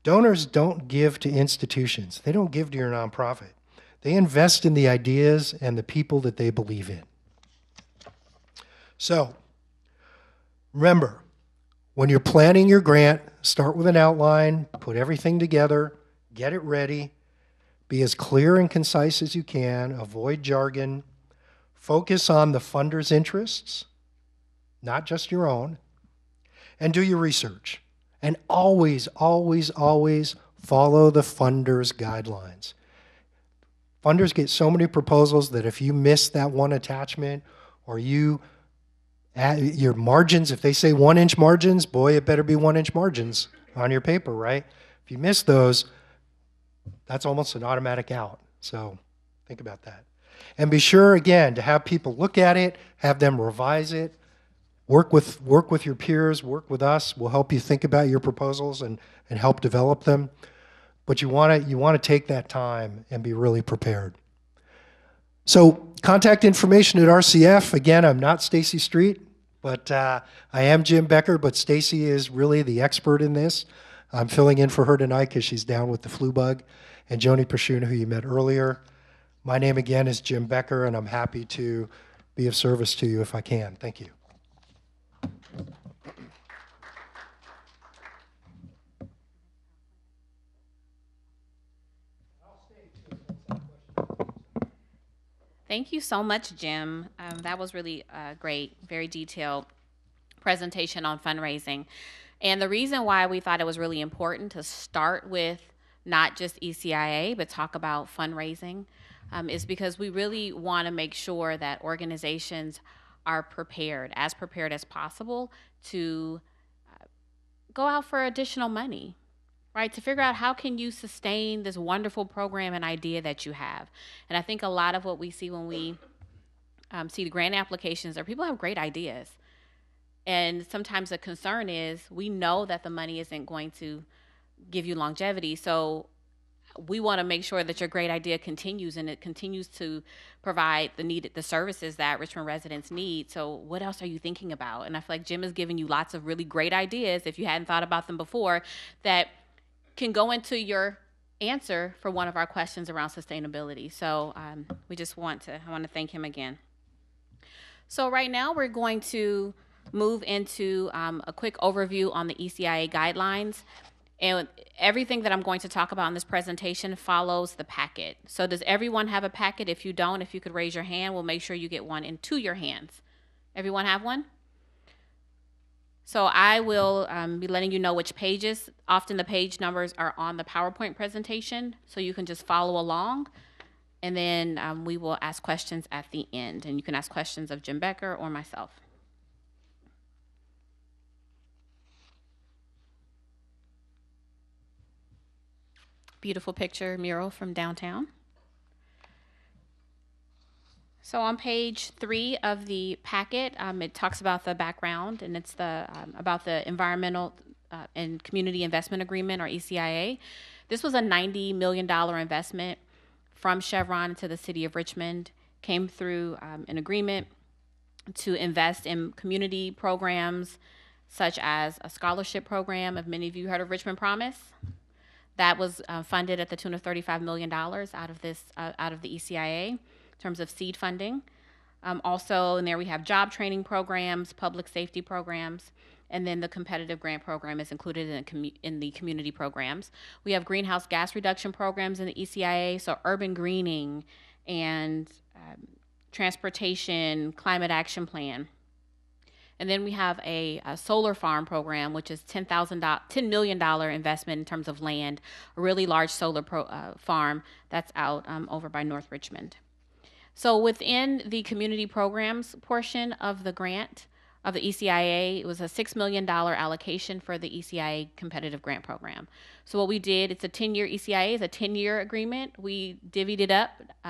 donors don't give to institutions. They don't give to your nonprofit. They invest in the ideas and the people that they believe in. So, remember, when you're planning your grant, start with an outline, put everything together, get it ready, be as clear and concise as you can, avoid jargon, focus on the funder's interests, not just your own, and do your research. And always, always, always follow the funder's guidelines. Funders get so many proposals that if you miss that one attachment or you add your margins, if they say 1-inch margins, boy, it better be 1-inch margins on your paper, right? If you miss those, that's almost an automatic out. So think about that. And be sure, again, to have people look at it, have them revise it, work with your peers, work with us. We'll help you think about your proposals and help develop them. But you want to take that time and be really prepared. So contact information at RCF. Again, I'm not Stacy Street, but I am Jim Becker, but Stacy is really the expert in this. I'm filling in for her tonight because she's down with the flu bug. And Joni Pashun, who you met earlier. My name again is Jim Becker, and I'm happy to be of service to you if I can. Thank you. Thank you so much, Jim. That was really great, very detailed presentation on fundraising. And the reason why we thought it was really important to start with not just ECIA, but talk about fundraising is because we really want to make sure that organizations are prepared as possible to go out for additional money, right? To figure out how can you sustain this wonderful program and idea that you have. And I think a lot of what we see when we see the grant applications are people have great ideas. And sometimes the concern is we know that the money isn't going to give you longevity. So we want to make sure that your great idea continues and it continues to provide the services that Richmond residents need. So what else are you thinking about? And I feel like Jim has given you lots of really great ideas, if you hadn't thought about them before, that can go into your answer for one of our questions around sustainability. So I want to thank him again. So right now we're going to move into a quick overview on the ECIA guidelines. And everything that I'm going to talk about in this presentation follows the packet. So does everyone have a packet? If you don't, if you could raise your hand, we'll make sure you get one into your hands. Everyone have one? So I will be letting you know which pages. Often the page numbers are on the PowerPoint presentation, so you can just follow along. And then we will ask questions at the end. And you can ask questions of Jim Becker or myself. Beautiful picture mural from downtown. So on page 3 of the packet, it talks about the background, and it's about the Environmental and Community Investment Agreement, or ECIA. This was a $90 million investment from Chevron to the city of Richmond, came through an agreement to invest in community programs such as a scholarship program. Have many of you heard of Richmond Promise? That was funded at the tune of $35 million out of the ECIA in terms of seed funding. Also, in there we have job training programs, public safety programs, and then the competitive grant program is included in the community programs. We have greenhouse gas reduction programs in the ECIA, so urban greening and transportation, climate action plan. And then we have a solar farm program, which is $10 million investment in terms of land, a really large solar farm that's out over by North Richmond. So within the community programs portion of the grant of the ECIA, it was a $6 million allocation for the ECIA competitive grant program. So what we did, it's a 10-year ECIA, it's a 10-year agreement. We divvied it up,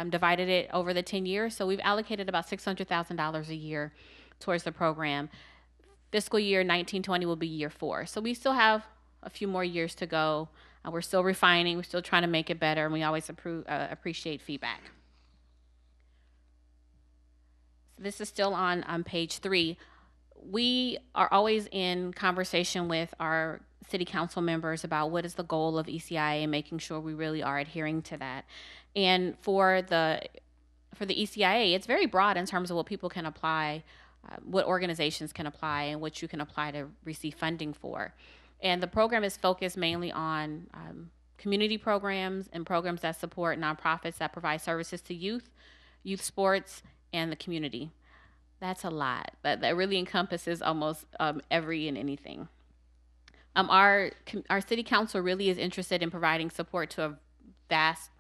divided it over the 10 years. So we've allocated about $600,000 a year towards the program. Fiscal year 1920 will be year 4. So we still have a few more years to go We're still refining, we're still trying to make it better, and we always appreciate feedback. So this is still on page 3. We are always in conversation with our city council members about what is the goal of ECIA and making sure we really are adhering to that. And for the ECIA, it's very broad in terms of what people can apply, what organizations can apply, and what you can apply to receive funding for. And the program is focused mainly on community programs and programs that support nonprofits that provide services to youth sports, and the community. That's a lot. That really encompasses almost every and anything. Our city council really is interested in providing support to a vast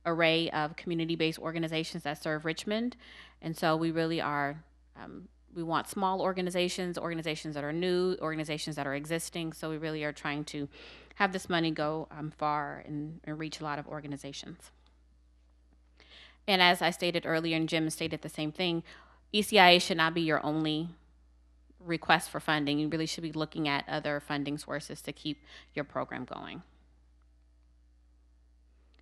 array of community-based organizations that serve Richmond. And so we really are, we want small organizations that are new, organizations that are existing. So we really are trying to have this money go far and reach a lot of organizations. And as I stated earlier, and Jim stated the same thing, ECIA should not be your only request for funding. You really should be looking at other funding sources to keep your program going.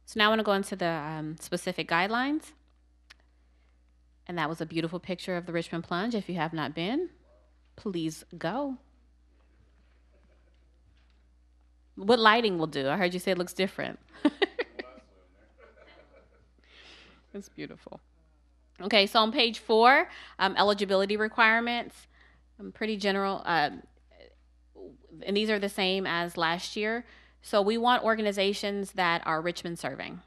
So now I want to go into the specific guidelines. And that was a beautiful picture of the Richmond Plunge. If you have not been, please go. What lighting will do? I heard you say it looks different. It's beautiful. Okay, so on page 4, eligibility requirements, pretty general, and these are the same as last year. So we want organizations that are Richmond serving.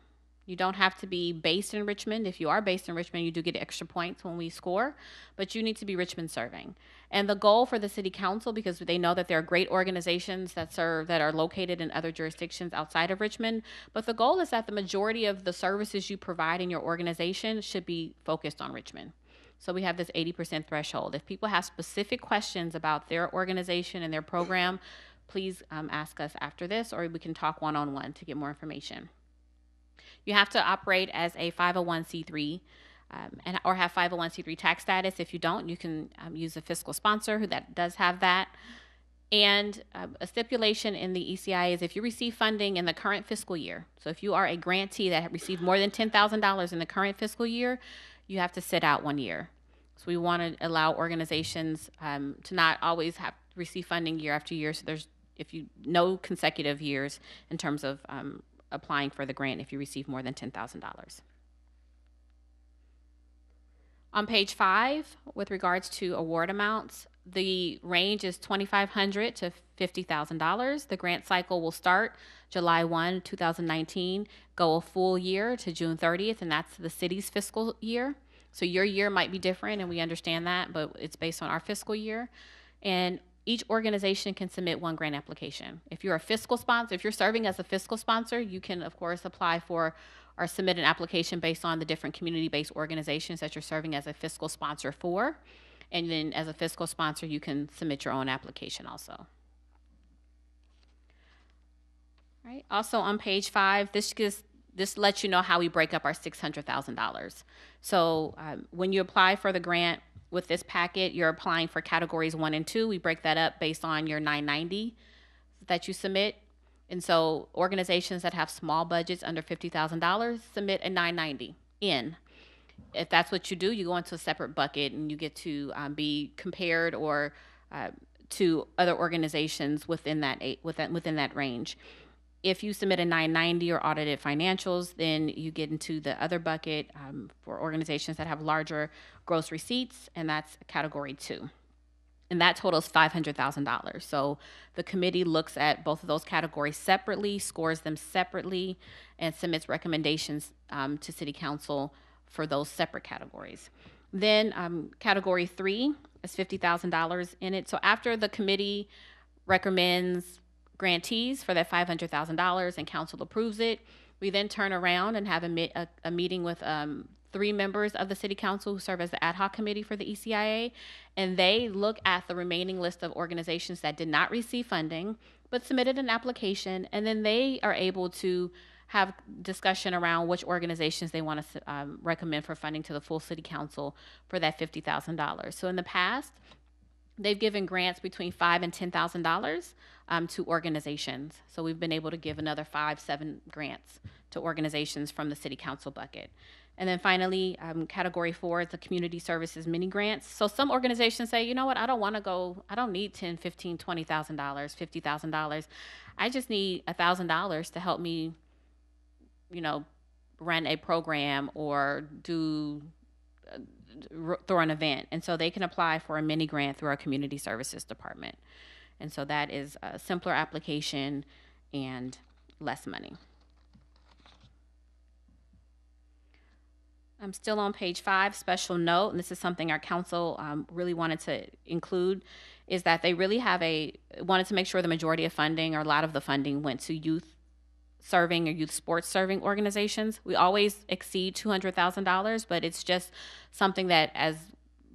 You don't have to be based in Richmond. If you are based in Richmond, you do get extra points when we score, but you need to be Richmond serving. And the goal for the city council, because they know that there are great organizations that are located in other jurisdictions outside of Richmond, but the goal is that the majority of the services you provide in your organization should be focused on Richmond. So we have this 80% threshold. If people have specific questions about their organization and their program, please ask us after this, or we can talk one-on-one to get more information. You have to operate as a 501c3 or have 501c3 tax status. If you don't, you can use a fiscal sponsor that does have that. And a stipulation in the ECI is if you receive funding in the current fiscal year, so if you are a grantee that received more than $10,000 in the current fiscal year, you have to sit out 1 year. So we want to allow organizations to not always have receive funding year after year. So there's no consecutive years in terms of applying for the grant if you receive more than $10,000. On page 5, with regards to award amounts, the range is $2,500 to $50,000. The grant cycle will start July 1, 2019, go a full year to June 30th, and that's the city's fiscal year. So your year might be different, and we understand that, but it's based on our fiscal year. And each organization can submit 1 grant application. If you're a fiscal sponsor, if you're serving as a fiscal sponsor, you can, of course, apply for or submit an application based on the different community-based organizations that you're serving as a fiscal sponsor for. And then as a fiscal sponsor, you can submit your own application also. All right. Also on page 5, this lets you know how we break up our $600,000. So when you apply for the grant, with this packet, you're applying for categories 1 and 2. We break that up based on your 990 that you submit. And so organizations that have small budgets under $50,000 submit a 990 in. If that's what you do, you go into a separate bucket and you get to be compared or to other organizations within that range. If you submit a 990 or audited financials, then you get into the other bucket for organizations that have larger gross receipts, and that's category 2. And that totals $500,000. So the committee looks at both of those categories separately, scores them separately, and submits recommendations to City Council for those separate categories. Then category 3 is $50,000 in it. So after the committee recommends grantees for that $500,000 and council approves it, we then turn around and have a meeting with 3 members of the city council who serve as the ad hoc committee for the ECIA, and they look at the remaining list of organizations that did not receive funding but submitted an application, and then they are able to have discussion around which organizations they want to recommend for funding to the full city council for that $50,000. So in the past, They've given grants between $5,000 and $10,000 to organizations. So we've been able to give another 7 grants to organizations from the city council bucket. And then finally, category 4 is the community services mini grants. So some organizations say, you know what, I don't need $10,000, $15,000, $20,000, $50,000. I just need $1,000 to help me, run a program or throw an event. And so they can apply for a mini grant through our community services department. And so that is a simpler application and less money. I'm still on page 5, special note, and this is something our council really wanted to include, is that they really wanted to make sure the majority of funding, or a lot of the funding, went to youth serving or youth sports serving organizations. We always exceed $200,000, but it's just something that as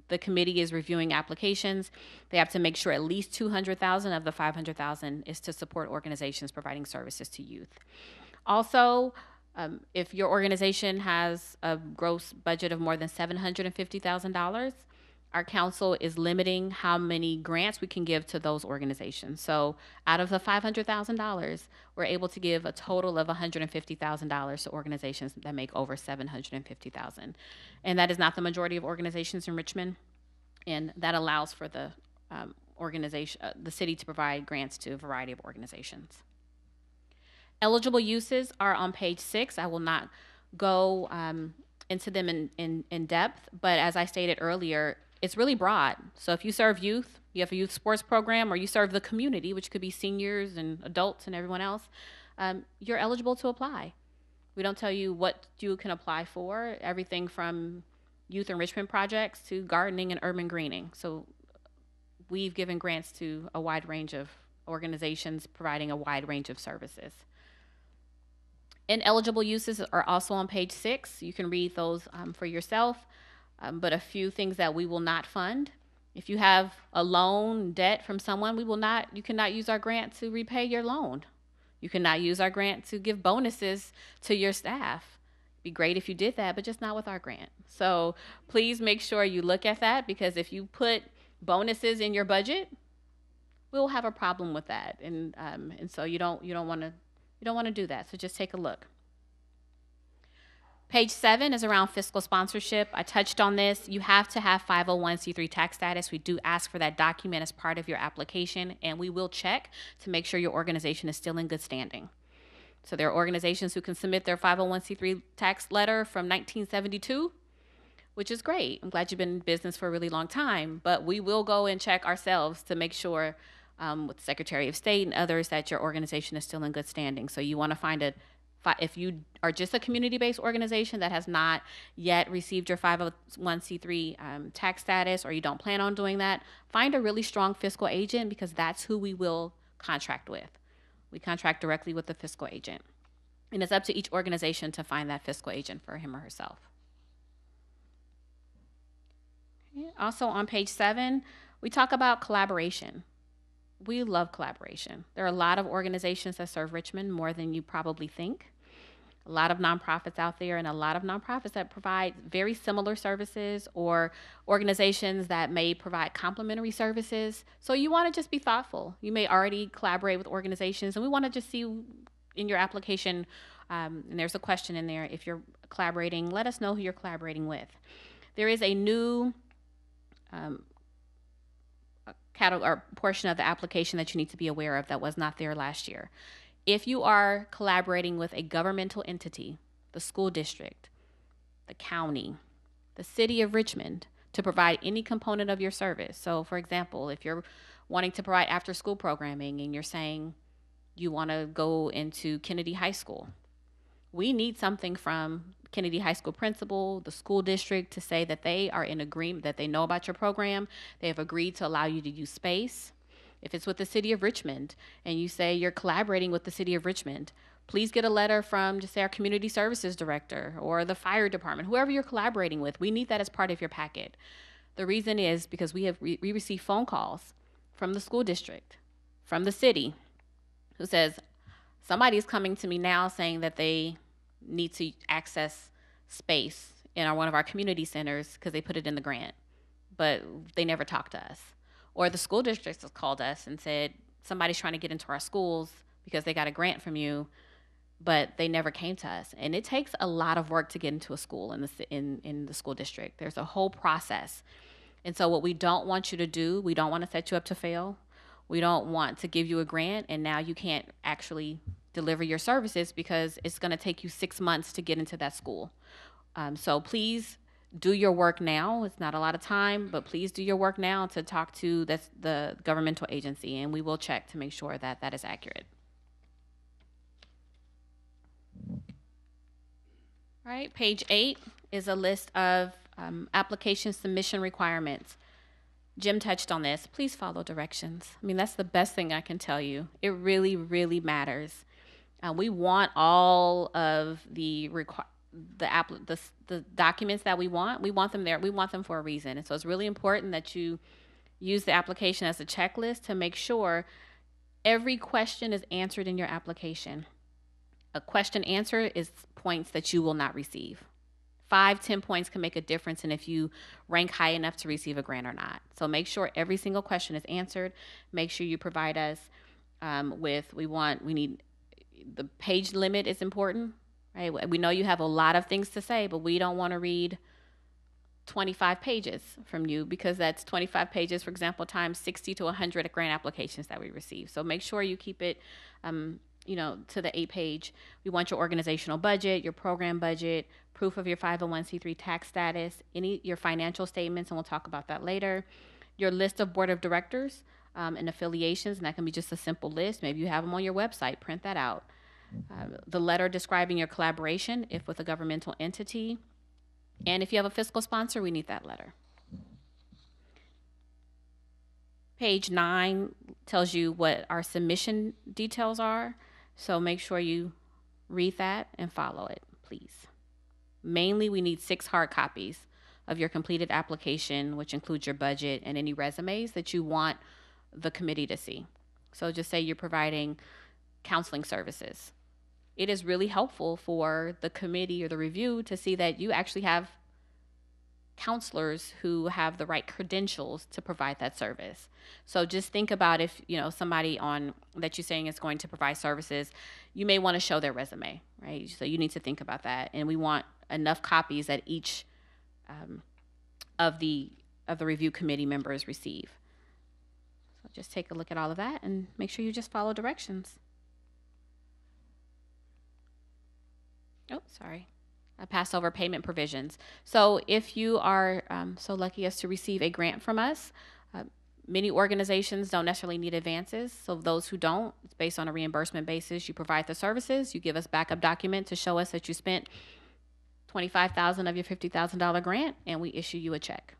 the committee is reviewing applications, they have to make sure at least $200,000 of the $500,000 is to support organizations providing services to youth. Also, if your organization has a gross budget of more than $750,000, our council is limiting how many grants we can give to those organizations. So out of the $500,000, we're able to give a total of $150,000 to organizations that make over $750,000. And that is not the majority of organizations in Richmond. And that allows for the the city to provide grants to a variety of organizations. Eligible uses are on page 6. I will not go into them in depth, but as I stated earlier, it's really broad. So if you serve youth, you have a youth sports program, or you serve the community, which could be seniors and adults and everyone else, you're eligible to apply. We don't tell you what you can apply for, everything from youth enrichment projects to gardening and urban greening. So we've given grants to a wide range of organizations providing a wide range of services. Ineligible uses are also on page 6. You can read those for yourself. But a few things that we will not fund. If you have a loan debt from someone, you cannot use our grant to repay your loan. You cannot use our grant to give bonuses to your staff. It'd be great if you did that, but just not with our grant. So please make sure you look at that, because if you put bonuses in your budget, we'll have a problem with that. And so you don't want to do that. So just take a look. Page 7 is around fiscal sponsorship. I touched on this. You have to have 501c3 tax status. We do ask for that document as part of your application, and we will check to make sure your organization is still in good standing. So there are organizations who can submit their 501c3 tax letter from 1972, which is great. I'm glad you've been in business for a really long time, but we will go and check ourselves to make sure with the Secretary of State and others that your organization is still in good standing. So you want to find if you are just a community-based organization that has not yet received your 501c3 tax status, or you don't plan on doing that, find a really strong fiscal agent, because that's who we will contract with. We contract directly with the fiscal agent. And it's up to each organization to find that fiscal agent for him or herself. Also on page 7, we talk about collaboration. We love collaboration. There are a lot of organizations that serve Richmond, more than you probably think. A lot of nonprofits out there, and a lot of nonprofits that provide very similar services, or organizations that may provide complementary services. So you want to just be thoughtful. You may already collaborate with organizations, and we want to just see in your application, and there's a question in there, if you're collaborating, let us know who you're collaborating with. There is a new portion of the application that you need to be aware of that was not there last year. If you are collaborating with a governmental entity, the school district, the county, the city of Richmond, to provide any component of your service. So for example, if you're wanting to provide after school programming and you're saying you want to go into Kennedy High School, we need something from Kennedy High School principal, the school district, to say that they are in agreement, that they know about your program, they have agreed to allow you to use space. If it's with the city of Richmond and you say you're collaborating with the city of Richmond, please get a letter from, just say, our community services director or the fire department, whoever you're collaborating with. We need that as part of your packet. The reason is because we receive phone calls from the school district, from the city, who says, somebody's coming to me now saying that they need to access space in one of our community centers because they put it in the grant, but they never talk to us. Or the school districts have called us and said, somebody's trying to get into our schools because they got a grant from you, but they never came to us. And it takes a lot of work to get into a school in the school district. There's a whole process. And so what we don't want you to do, we don't want to set you up to fail. We don't want to give you a grant and now you can't actually deliver your services because it's going to take you 6 months to get into that school. So please do your work now. It's not a lot of time, but please do your work now to talk to the governmental agency, and we will check to make sure that that is accurate. All right, page 8 is a list of application submission requirements. Jim touched on this. Please follow directions. I mean, that's the best thing I can tell you. It really, really matters. We want all of the documents that we want them there. We want them for a reason. And so it's really important that you use the application as a checklist to make sure every question is answered in your application. A question answer is points that you will not receive. 5, 10 points can make a difference in if you rank high enough to receive a grant or not. So make sure every single question is answered. Make sure you provide us we need the page limit is important, right? We know you have a lot of things to say, but we don't want to read 25 pages from you because that's 25 pages, for example, times 60 to 100 grant applications that we receive. So make sure you keep it, to the 8-page. We want your organizational budget, your program budget, proof of your 501c3 tax status, your financial statements, and we'll talk about that later. Your list of board of directors and affiliations, and that can be just a simple list. Maybe you have them on your website, print that out. The letter describing your collaboration, if with a governmental entity. And if you have a fiscal sponsor, we need that letter. Page 9 tells you what our submission details are. So make sure you read that and follow it, please. Mainly, we need 6 hard copies of your completed application, which includes your budget and any resumes that you want the committee to see. So just say you're providing counseling services. It is really helpful for the committee or the review to see that you actually have counselors who have the right credentials to provide that service. So just think about if, somebody that you're saying is going to provide services, you may want to show their resume, right? So you need to think about that. And we want enough copies that each of the review committee members receive. So just take a look at all of that and make sure you just follow directions. Oh, sorry. I passed over payment provisions. So if you are so lucky as to receive a grant from us, many organizations don't necessarily need advances. So those who don't, it's based on a reimbursement basis. You provide the services, you give us backup document to show us that you spent $25,000 of your $50,000 grant, and we issue you a check.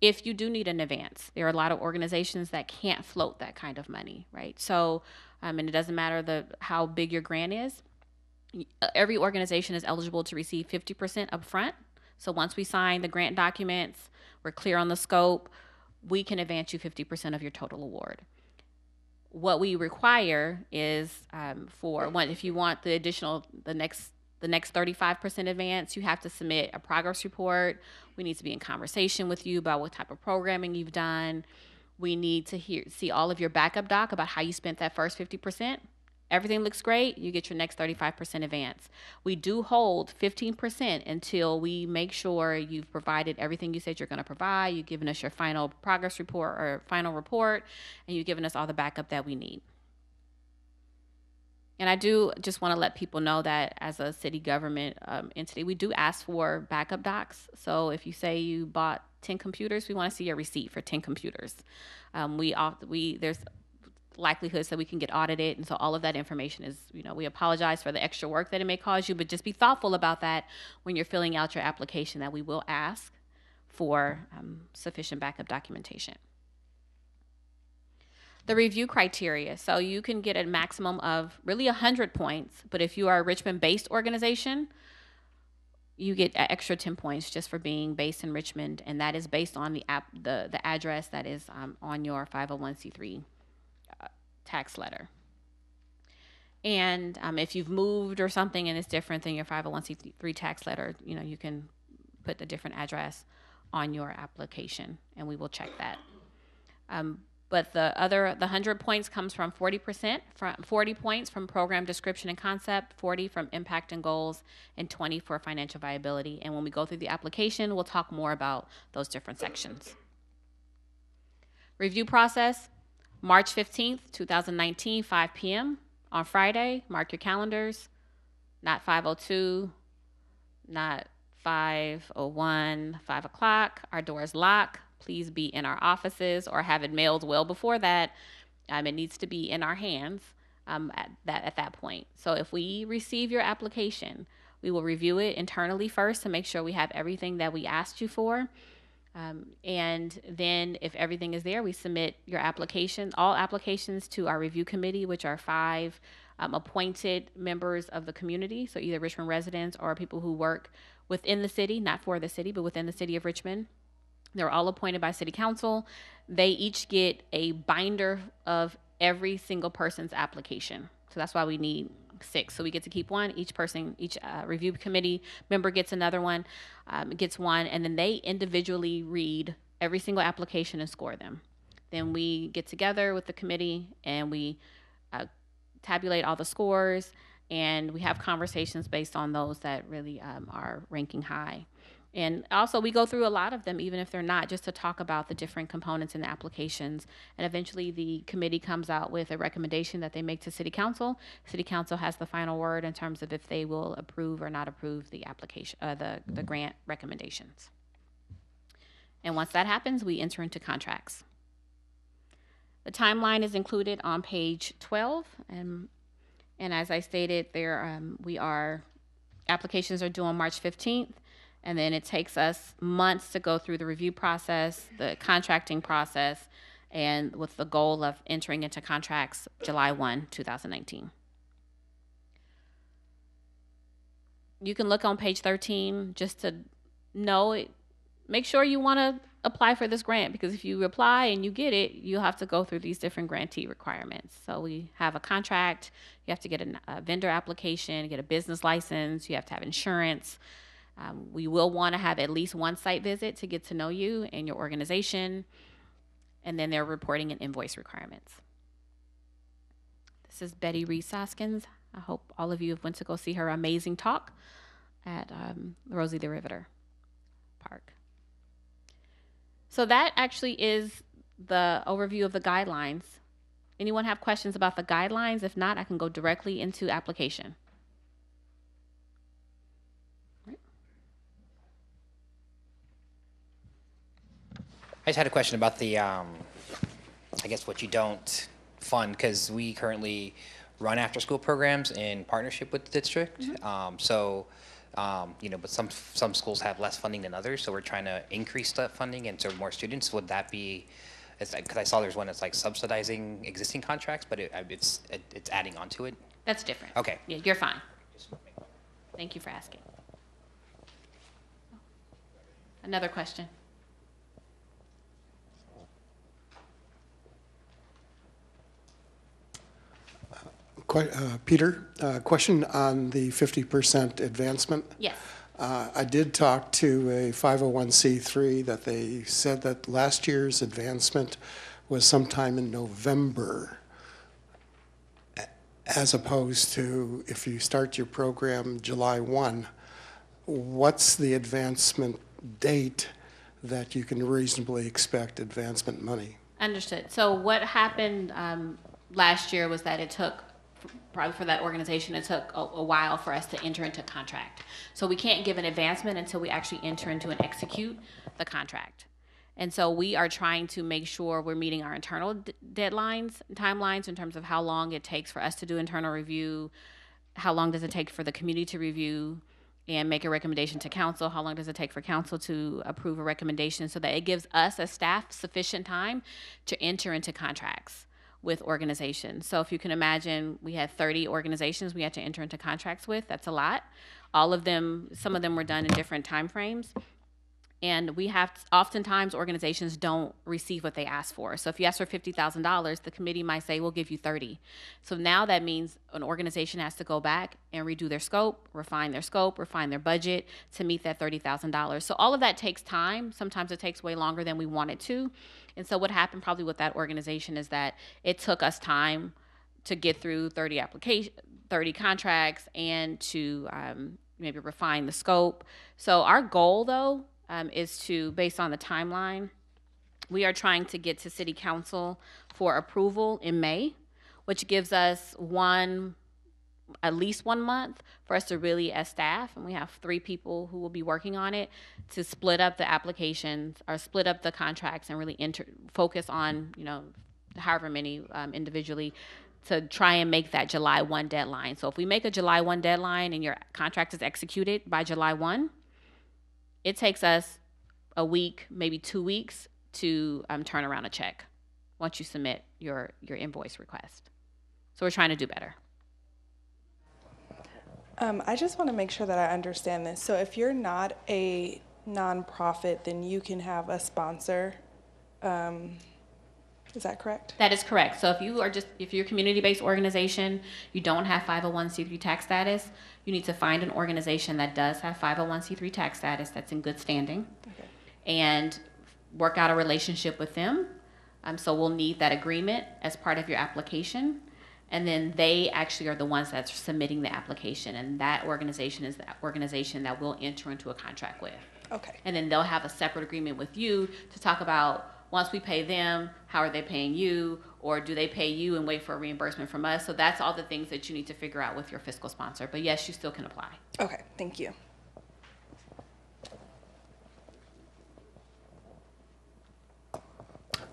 If you do need an advance, there are a lot of organizations that can't float that kind of money, right? So, and it doesn't matter how big your grant is. Every organization is eligible to receive 50% upfront. So once we sign the grant documents, we're clear on the scope, we can advance you 50% of your total award. What we require is if you want the next 35% advance, you have to submit a progress report. We need to be in conversation with you about what type of programming you've done. We need to see all of your backup doc about how you spent that first 50%. Everything looks great, you get your next 35% advance. We do hold 15% until we make sure you've provided everything you said you're going to provide. You've given us your final progress report or final report, and you've given us all the backup that we need. And I do just want to let people know that as a city government entity, we do ask for backup docs. So if you say you bought 10 computers, we want to see your receipt for 10 computers. There's likelihoods that we can get audited, and so all of that information is, we apologize for the extra work that it may cause you, but just be thoughtful about that when you're filling out your application, that we will ask for sufficient backup documentation. The review criteria, so you can get a maximum of really 100 points, but if you are a Richmond-based organization, you get an extra 10 points just for being based in Richmond, and that is based on the address that is on your 501c3 tax letter. And if you've moved or something and it's different than your 501c3 tax letter, you can put a different address on your application, and we will check that. But the 100 points comes from 40%, from 40 points from program description and concept, 40 from impact and goals, and 20 for financial viability. And when we go through the application, we'll talk more about those different sections. Review process, March 15th, 2019, 5 p.m. on Friday. Mark your calendars. Not 5:02, not 5:01, 5 o'clock. Our doors lock. Please be in our offices or have it mailed well before that. It needs to be in our hands at that point. So if we receive your application, we will review it internally first to make sure we have everything that we asked you for. And then if everything is there, we submit your application, all applications to our review committee, which are 5 appointed members of the community. So either Richmond residents or people who work within the city, not for the city, but within the city of Richmond. They're all appointed by city council. They each get a binder of every single person's application. So that's why we need 6. So we get to keep one. Each review committee member gets another one, gets one, and then they individually read every single application and score them. Then we get together with the committee and we tabulate all the scores, and we have conversations based on those that really are ranking high. And also we go through a lot of them, even if they're not, just to talk about the different components in the applications. And eventually the committee comes out with a recommendation that they make to city council. City council has the final word in terms of if they will approve or not approve the application, the grant recommendations. And once that happens, we enter into contracts. The timeline is included on page 12. And as I stated, applications are due on March 15th. And then it takes us months to go through the review process, the contracting process, and with the goal of entering into contracts July 1, 2019. You can look on page 13 just to know it. Make sure you want to apply for this grant, because if you apply and you get it, you'll have to go through these different grantee requirements. So we have a contract, you have to get a vendor application, get a business license, you have to have insurance. We will want to have at least one site visit to get to know you and your organization. And then there are reporting and invoice requirements. This is Betty Rees-Soskins. I hope all of you have went to go see her amazing talk at Rosie the Riveter Park. So that actually is the overview of the guidelines. Anyone have questions about the guidelines? If not, I can go directly into application. I just had a question about the, I guess what you don't fund, because we currently run after-school programs in partnership with the district. But some schools have less funding than others, so we're trying to increase that funding and serve more students. Would that be, because I saw there's one that's like subsidizing existing contracts, but it's adding on to it? That's different. Okay. Yeah, you're fine. Thank you for asking. Another question? Peter, question on the 50% advancement. Yes. I did talk to a 501c3 that they said that last year's advancement was sometime in November, as opposed to if you start your program July 1. What's the advancement date that you can reasonably expect advancement money? Understood. So what happened last year was that it took, probably for that organization, it took a while for us to enter into contract. So we can't give an advancement until we actually enter into and execute the contract. And so we are trying to make sure we're meeting our internal deadlines, timelines in terms of how long it takes for us to do internal review, how long does it take for the community to review and make a recommendation to council, how long does it take for council to approve a recommendation, so that it gives us as staff sufficient time to enter into contracts with organizations. So if you can imagine, we had 30 organizations we had to enter into contracts with. That's a lot. All of them, some of them were done in different time frames. And we have, oftentimes organizations don't receive what they ask for. So if you ask for $50,000, the committee might say, we'll give you 30. So now that means an organization has to go back and redo their scope, refine their budget to meet that $30,000. So all of that takes time. Sometimes it takes way longer than we want it to. And so what happened probably with that organization is that it took us time to get through 30 contracts and to maybe refine the scope. So our goal, though, is to, based on the timeline, we are trying to get to City Council for approval in May, which gives us at least 1 month for us to really, as staff, and we have 3 people who will be working on it, to split up the applications or split up the contracts and really focus on, however many individually, to try and make that July 1 deadline. So if we make a July 1 deadline and your contract is executed by July 1, it takes us a week, maybe 2 weeks to turn around a check once you submit your invoice request. So we're trying to do better. I just want to make sure that I understand this. So if you're not a nonprofit, then you can have a sponsor. Is that correct? That is correct. So if you're a community-based organization, you don't have 501c3 tax status, you need to find an organization that does have 501c3 tax status that's in good standing, okay, and work out a relationship with them. So we'll need that agreement as part of your application. And then they actually are the ones that's submitting the application. And that organization is the organization that we'll enter into a contract with. Okay. And then they'll have a separate agreement with you to talk about, once we pay them, how are they paying you, or do they pay you and wait for a reimbursement from us? So that's all the things that you need to figure out with your fiscal sponsor. But yes, you still can apply. Okay, thank you.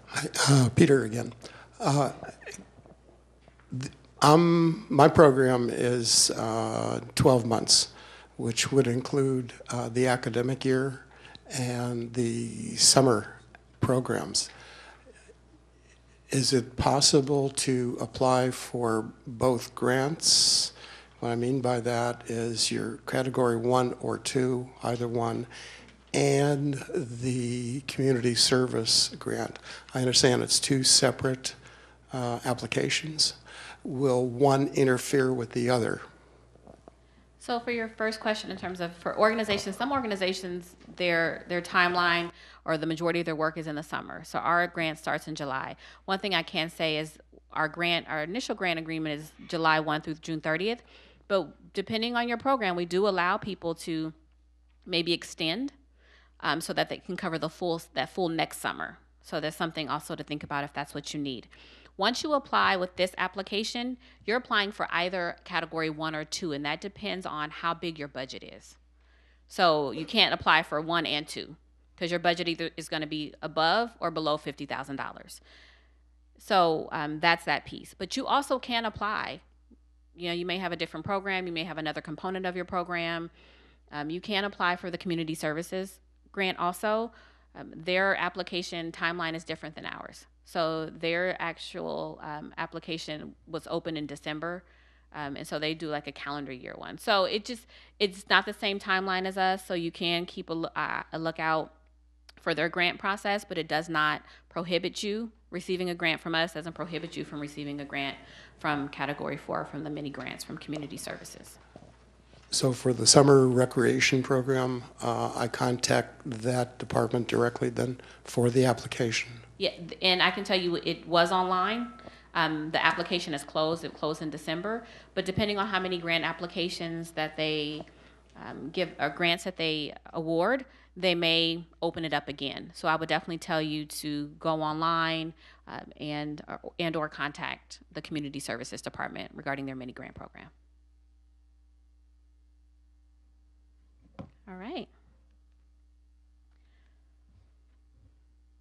Hi, Peter again. My program is 12 months, which would include the academic year and the summer programs. Is it possible to apply for both grants? What I mean by that is your category 1 or 2, either one, and the community service grant. I understand it's 2 separate applications. Will one interfere with the other? So for your first question, in terms of for organizations, some organizations, their timeline or the majority of their work is in the summer. So our grant starts in July. One thing I can say is our initial grant agreement is July 1 through June 30th. But depending on your program, we do allow people to maybe extend so that they can cover that full next summer. So there's something also to think about if that's what you need. Once you apply with this application, you're applying for either category 1 or 2, and that depends on how big your budget is. So you can't apply for 1 and 2 because your budget either is going to be above or below $50,000. So that's that piece. But you also can apply. You may have a different program. You may have another component of your program. You can apply for the community services grant also. Their application timeline is different than ours. So their actual application was open in December, and so they do like a calendar year one. So it's not the same timeline as us, so you can keep a lookout for their grant process, but it does not prohibit you receiving a grant from us, doesn't prohibit you from receiving a grant from Category 4, from the mini grants from community services. So for the summer recreation program, I contact that department directly then for the application? Yeah, and I can tell you it was online. The application is closed. It closed in December. But depending on how many grant applications that they give or grants that they award, they may open it up again. So I would definitely tell you to go online and or contact the Community Services Department regarding their mini grant program. All right.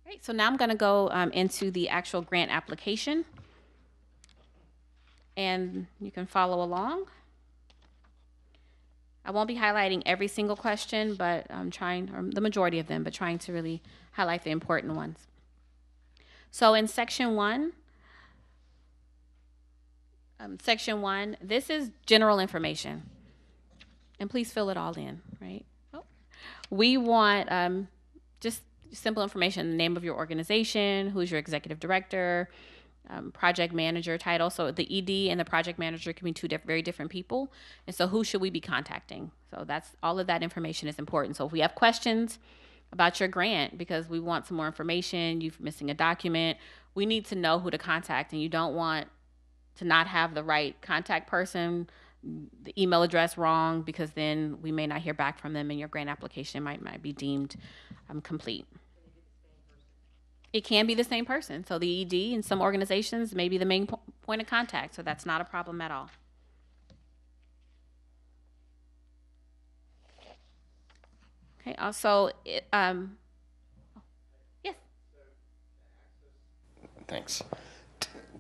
Great, so now I'm going to go into the actual grant application, and you can follow along. I won't be highlighting every single question, but I'm trying, or the majority of them, but trying to really highlight the important ones. So in Section 1, this is general information, and please fill it all in, right? We want just simple information, the name of your organization, who's your executive director, project manager title. So the ED and the project manager can be two very different people. And so who should we be contacting? So that's all of that information is important. So if we have questions about your grant because we want some more information, you're missing a document, we need to know who to contact, and you don't want to not have the right contact person, the email address wrong, because then we may not hear back from them and your grant application might be deemed complete. It can be the same person. So the ED in some organizations may be the main point of contact, so that's not a problem at all. Okay, also, yes. Thanks.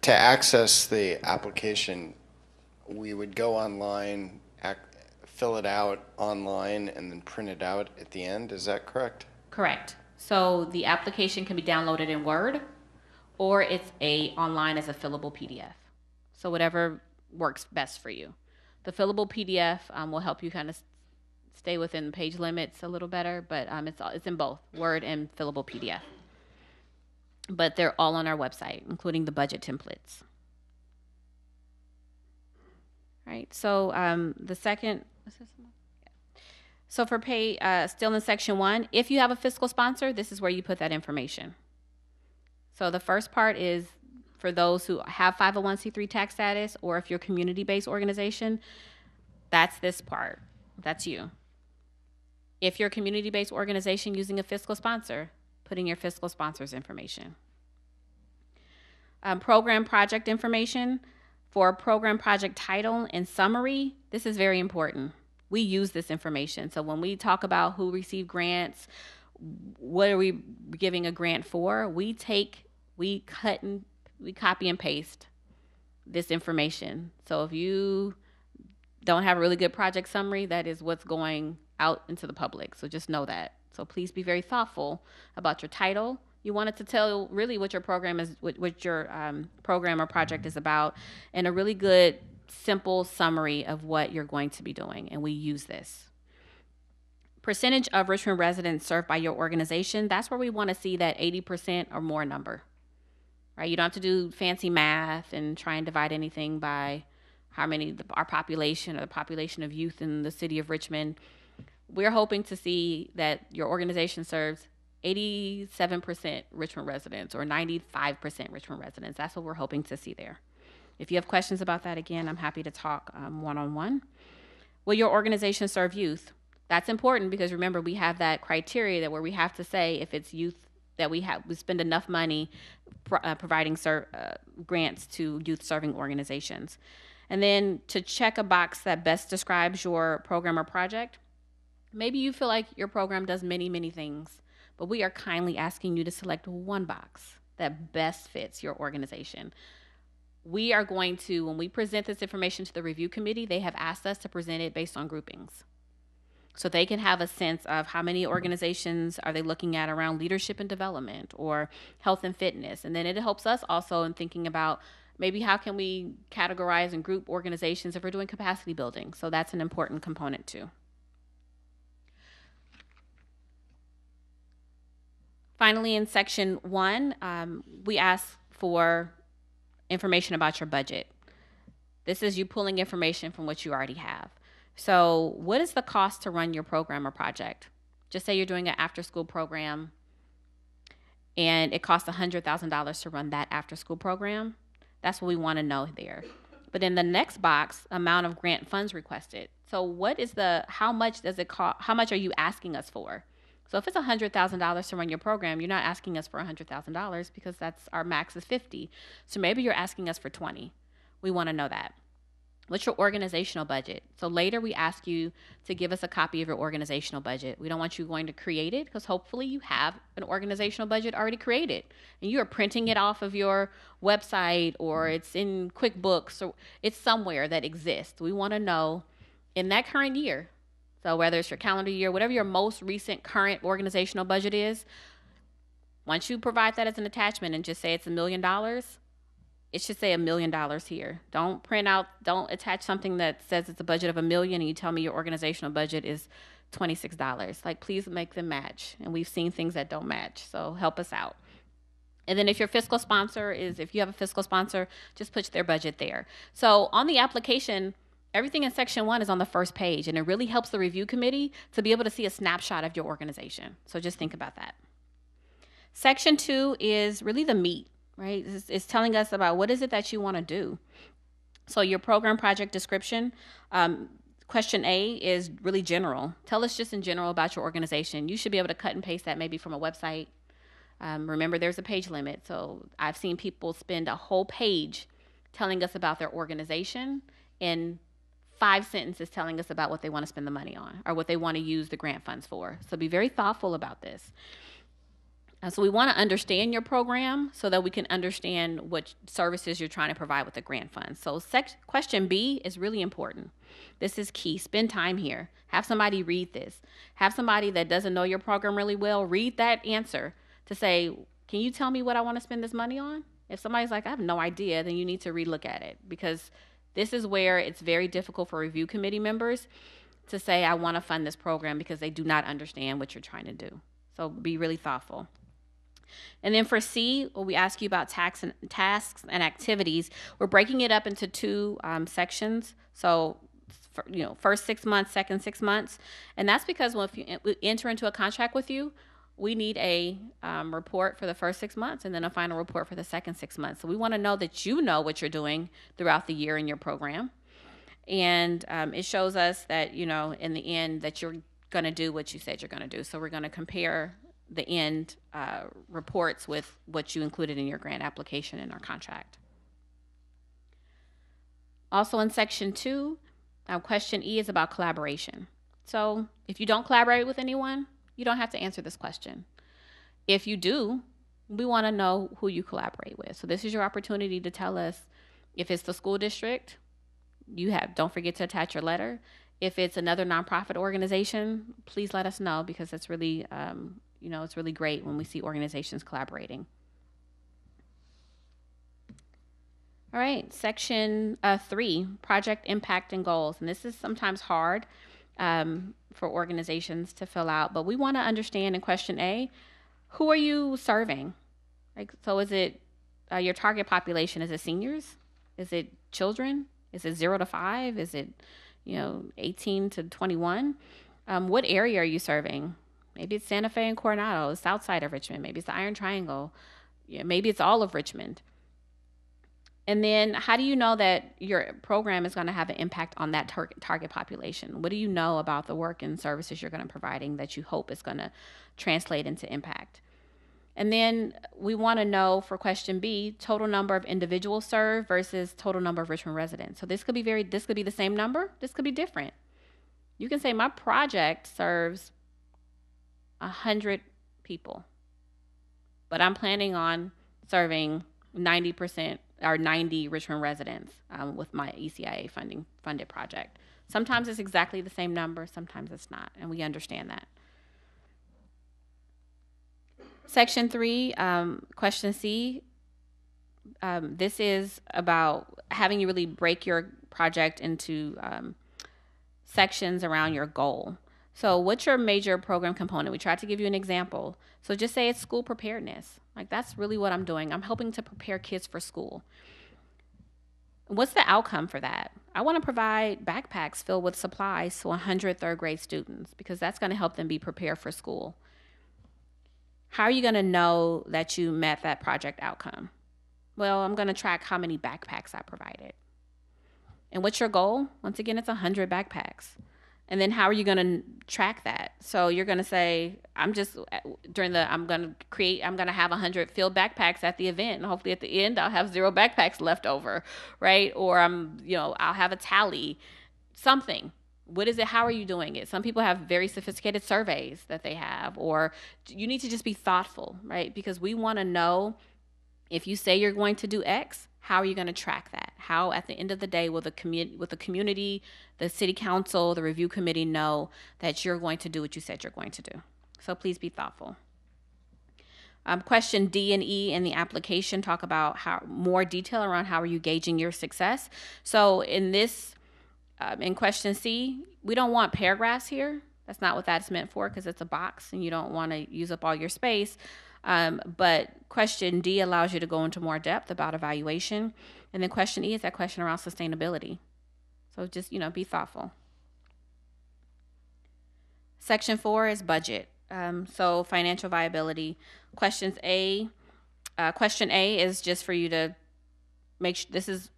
To access the application, we would go online, fill it out online, and then print it out at the end. Is that correct? Correct. So the application can be downloaded in Word, or it's online as a fillable PDF. So whatever works best for you. The fillable PDF will help you kind of stay within page limits a little better, but it's in both Word and fillable PDF. But they're all on our website, including the budget templates. All right. So the second. So for still in section 1, if you have a fiscal sponsor, this is where you put that information. So the first part is for those who have 501c3 tax status, or if you're a community-based organization, that's this part. That's you. If you're a community-based organization using a fiscal sponsor, putting your fiscal sponsor's information. Program project information. For program project title and summary, this is very important. We use this information. So when we talk about who received grants, what are we giving a grant for, we copy and paste this information. So if you don't have a really good project summary, that is what's going out into the public. So just know that. So please be very thoughtful about your title. You want it to tell really what your program is, what your program or project is about, and a really good simple summary of what you're going to be doing, and we use this. Percentage of Richmond residents served by your organization, that's where we want to see that 80% or more number, right? You don't have to do fancy math and try and divide anything by how many, our population or the population of youth in the city of Richmond. We're hoping to see that your organization serves 87% Richmond residents or 95% Richmond residents. That's what we're hoping to see there. If you have questions about that, again, I'm happy to talk one-on-one. Will your organization serve youth? That's important because remember, we have that criteria that where we have to say if it's youth that we spend enough money providing grants to youth serving organizations. And then to check a box that best describes your program or project, maybe you feel like your program does many, many things, but we are kindly asking you to select one box that best fits your organization. We are going to, when we present this information to the review committee, they have asked us to present it based on groupings. So they can have a sense of how many organizations are they looking at around leadership and development or health and fitness. And then it helps us also in thinking about maybe how can we categorize and group organizations if we're doing capacity building. So that's an important component too. Finally, in section 1, we ask for information about your budget. This is you pulling information from what you already have. So what is the cost to run your program or project? Just say you're doing an after-school program and it costs $100,000 to run that after-school program. That's what we want to know there. But in the next box, amount of grant funds requested. So what is how much does it cost? How much are you asking us for? So if it's $100,000 to run your program, you're not asking us for $100,000 because that's our max is 50. So maybe you're asking us for 20. We want to know that. What's your organizational budget? So later we ask you to give us a copy of your organizational budget. We don't want you going to create it because hopefully you have an organizational budget already created and you are printing it off of your website or it's in QuickBooks or it's somewhere that exists. We want to know in that current year. So whether it's your calendar year, whatever your most recent current organizational budget is, once you provide that as an attachment and just say it's $1 million, it should say $1 million here. Don't attach something that says it's a budget of $1 million and you tell me your organizational budget is $26. Like, please make them match. And we've seen things that don't match, so help us out. And then if your fiscal sponsor if you have a fiscal sponsor, just put their budget there. So on the application, everything in section 1 is on the first page, and it really helps the review committee to be able to see a snapshot of your organization. So just think about that. Section 2 is really the meat, right? It's telling us about what is it that you want to do. So your program project description, question A is really general. Tell us just in general about your organization. You should be able to cut and paste that maybe from a website. Remember, there's a page limit. So I've seen people spend a whole page telling us about their organization and 5 sentences telling us about what they want to spend the money on or what they want to use the grant funds for. So be very thoughtful about this. So we want to understand your program so that we can understand what services you're trying to provide with the grant funds. So question B is really important. This is key. Spend time here. Have somebody read this. Have somebody that doesn't know your program really well read that answer to say, can you tell me what I want to spend this money on? If somebody's like, I have no idea, then you need to relook at it, because this is where it's very difficult for review committee members to say, I want to fund this program, because they do not understand what you're trying to do. So be really thoughtful. And then for C, we ask you about tasks and activities. We're breaking it up into 2 sections. So, first 6 months, second 6 months. And that's because when we enter into a contract with you, we need a report for the first 6 months and then a final report for the second 6 months. So we want to know that you know what you're doing throughout the year in your program. And it shows us that, in the end, that you're going to do what you said you're going to do. So we're going to compare the end reports with what you included in your grant application in our contract. Also in section 2, question E is about collaboration. So if you don't collaborate with anyone, you don't have to answer this question. If you do, we want to know who you collaborate with. So this is your opportunity to tell us. If it's the school district, don't forget to attach your letter. If it's another nonprofit organization, please let us know, because it's really it's really great when we see organizations collaborating. All right, section 3, project impact and goals. And this is sometimes hard for organizations to fill out, but we want to understand in question A, who are you serving? So is it your target population? Is it seniors? Is it children? Is it 0 to 5? Is it 18 to 21? What area are you serving? Maybe it's Santa Fe and Coronado, the south side of Richmond. Maybe it's the Iron Triangle. Maybe it's all of Richmond. And then how do you know that your program is going to have an impact on that target population? What do you know about the work and services you're going to be providing that you hope is going to translate into impact? And then we want to know, for question B, total number of individuals served versus total number of Richmond residents. So this could be the same number. This could be different. You can say my project serves 100 people, but I'm planning on serving 90% or 90 Richmond residents with my ECIA funded project. Sometimes it's exactly the same number, sometimes it's not, and we understand that. Section 3, question C, this is about having you really break your project into sections around your goal. So what's your major program component? We tried to give you an example. So just say it's school preparedness. That's really what I'm doing. I'm helping to prepare kids for school. What's the outcome for that? I want to provide backpacks filled with supplies to 100 third grade students, because that's going to help them be prepared for school. How are you going to know that you met that project outcome? Well, I'm going to track how many backpacks I provided. And what's your goal? Once again, it's 100 backpacks. And then how are you going to track that? So you're going to say, I'm going to have 100 filled backpacks at the event, and hopefully at the end I'll have 0 backpacks left over, right? Or I'll have a tally, something. What is it? How are you doing it? Some people have very sophisticated surveys that they have, or you need to just be thoughtful, right? Because we want to know, if you say you're going to do X, how are you going to track that? How, at the end of the day, will the community, the city council, the review committee know that you're going to do what you said you're going to do? So please be thoughtful. Question D and E in the application talk about more detail around how are you gauging your success. So in this, in question C, we don't want paragraphs here. That's not what that's meant for, because it's a box and you don't want to use up all your space. But question D allows you to go into more depth about evaluation. And then question E is that question around sustainability. So just, be thoughtful. Section 4 is budget. So financial viability. Question A is just for you to this is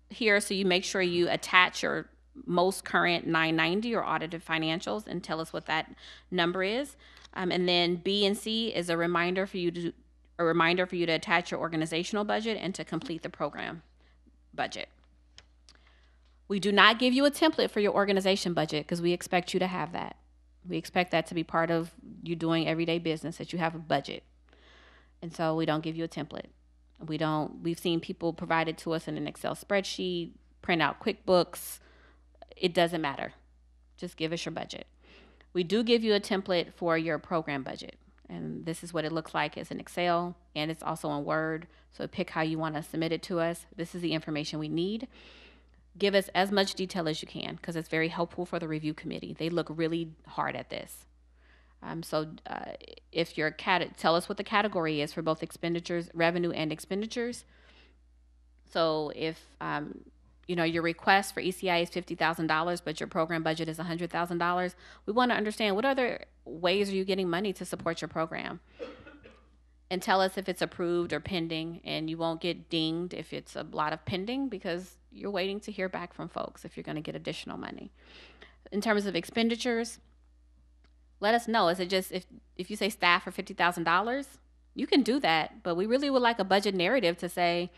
here so you make sure you attach your most current 990 or audited financials and tell us what that number is. And then B and C is a reminder for you to attach your organizational budget and to complete the program budget. We do not give you a template for your organization budget because we expect you to have that. We expect that to be part of you doing everyday business, that you have a budget. And so we don't give you a template. We've seen people provide it to us in an Excel spreadsheet, print out QuickBooks. It doesn't matter. Just give us your budget. We do give you a template for your program budget. And this is what it looks like. It's in Excel and it's also in Word. So pick how you want to submit it to us. This is the information we need. Give us as much detail as you can because it's very helpful for the review committee. They look really hard at this. If your tell us what the category is for both expenditures, revenue and expenditures. So if your request for ECIA is $50,000, but your program budget is $100,000, we want to understand what other ways are you getting money to support your program. And tell us if it's approved or pending, and you won't get dinged if it's a lot of pending because you're waiting to hear back from folks if you're going to get additional money. In terms of expenditures, let us know. Is it just if you say staff for $50,000, you can do that, but we really would like a budget narrative to say,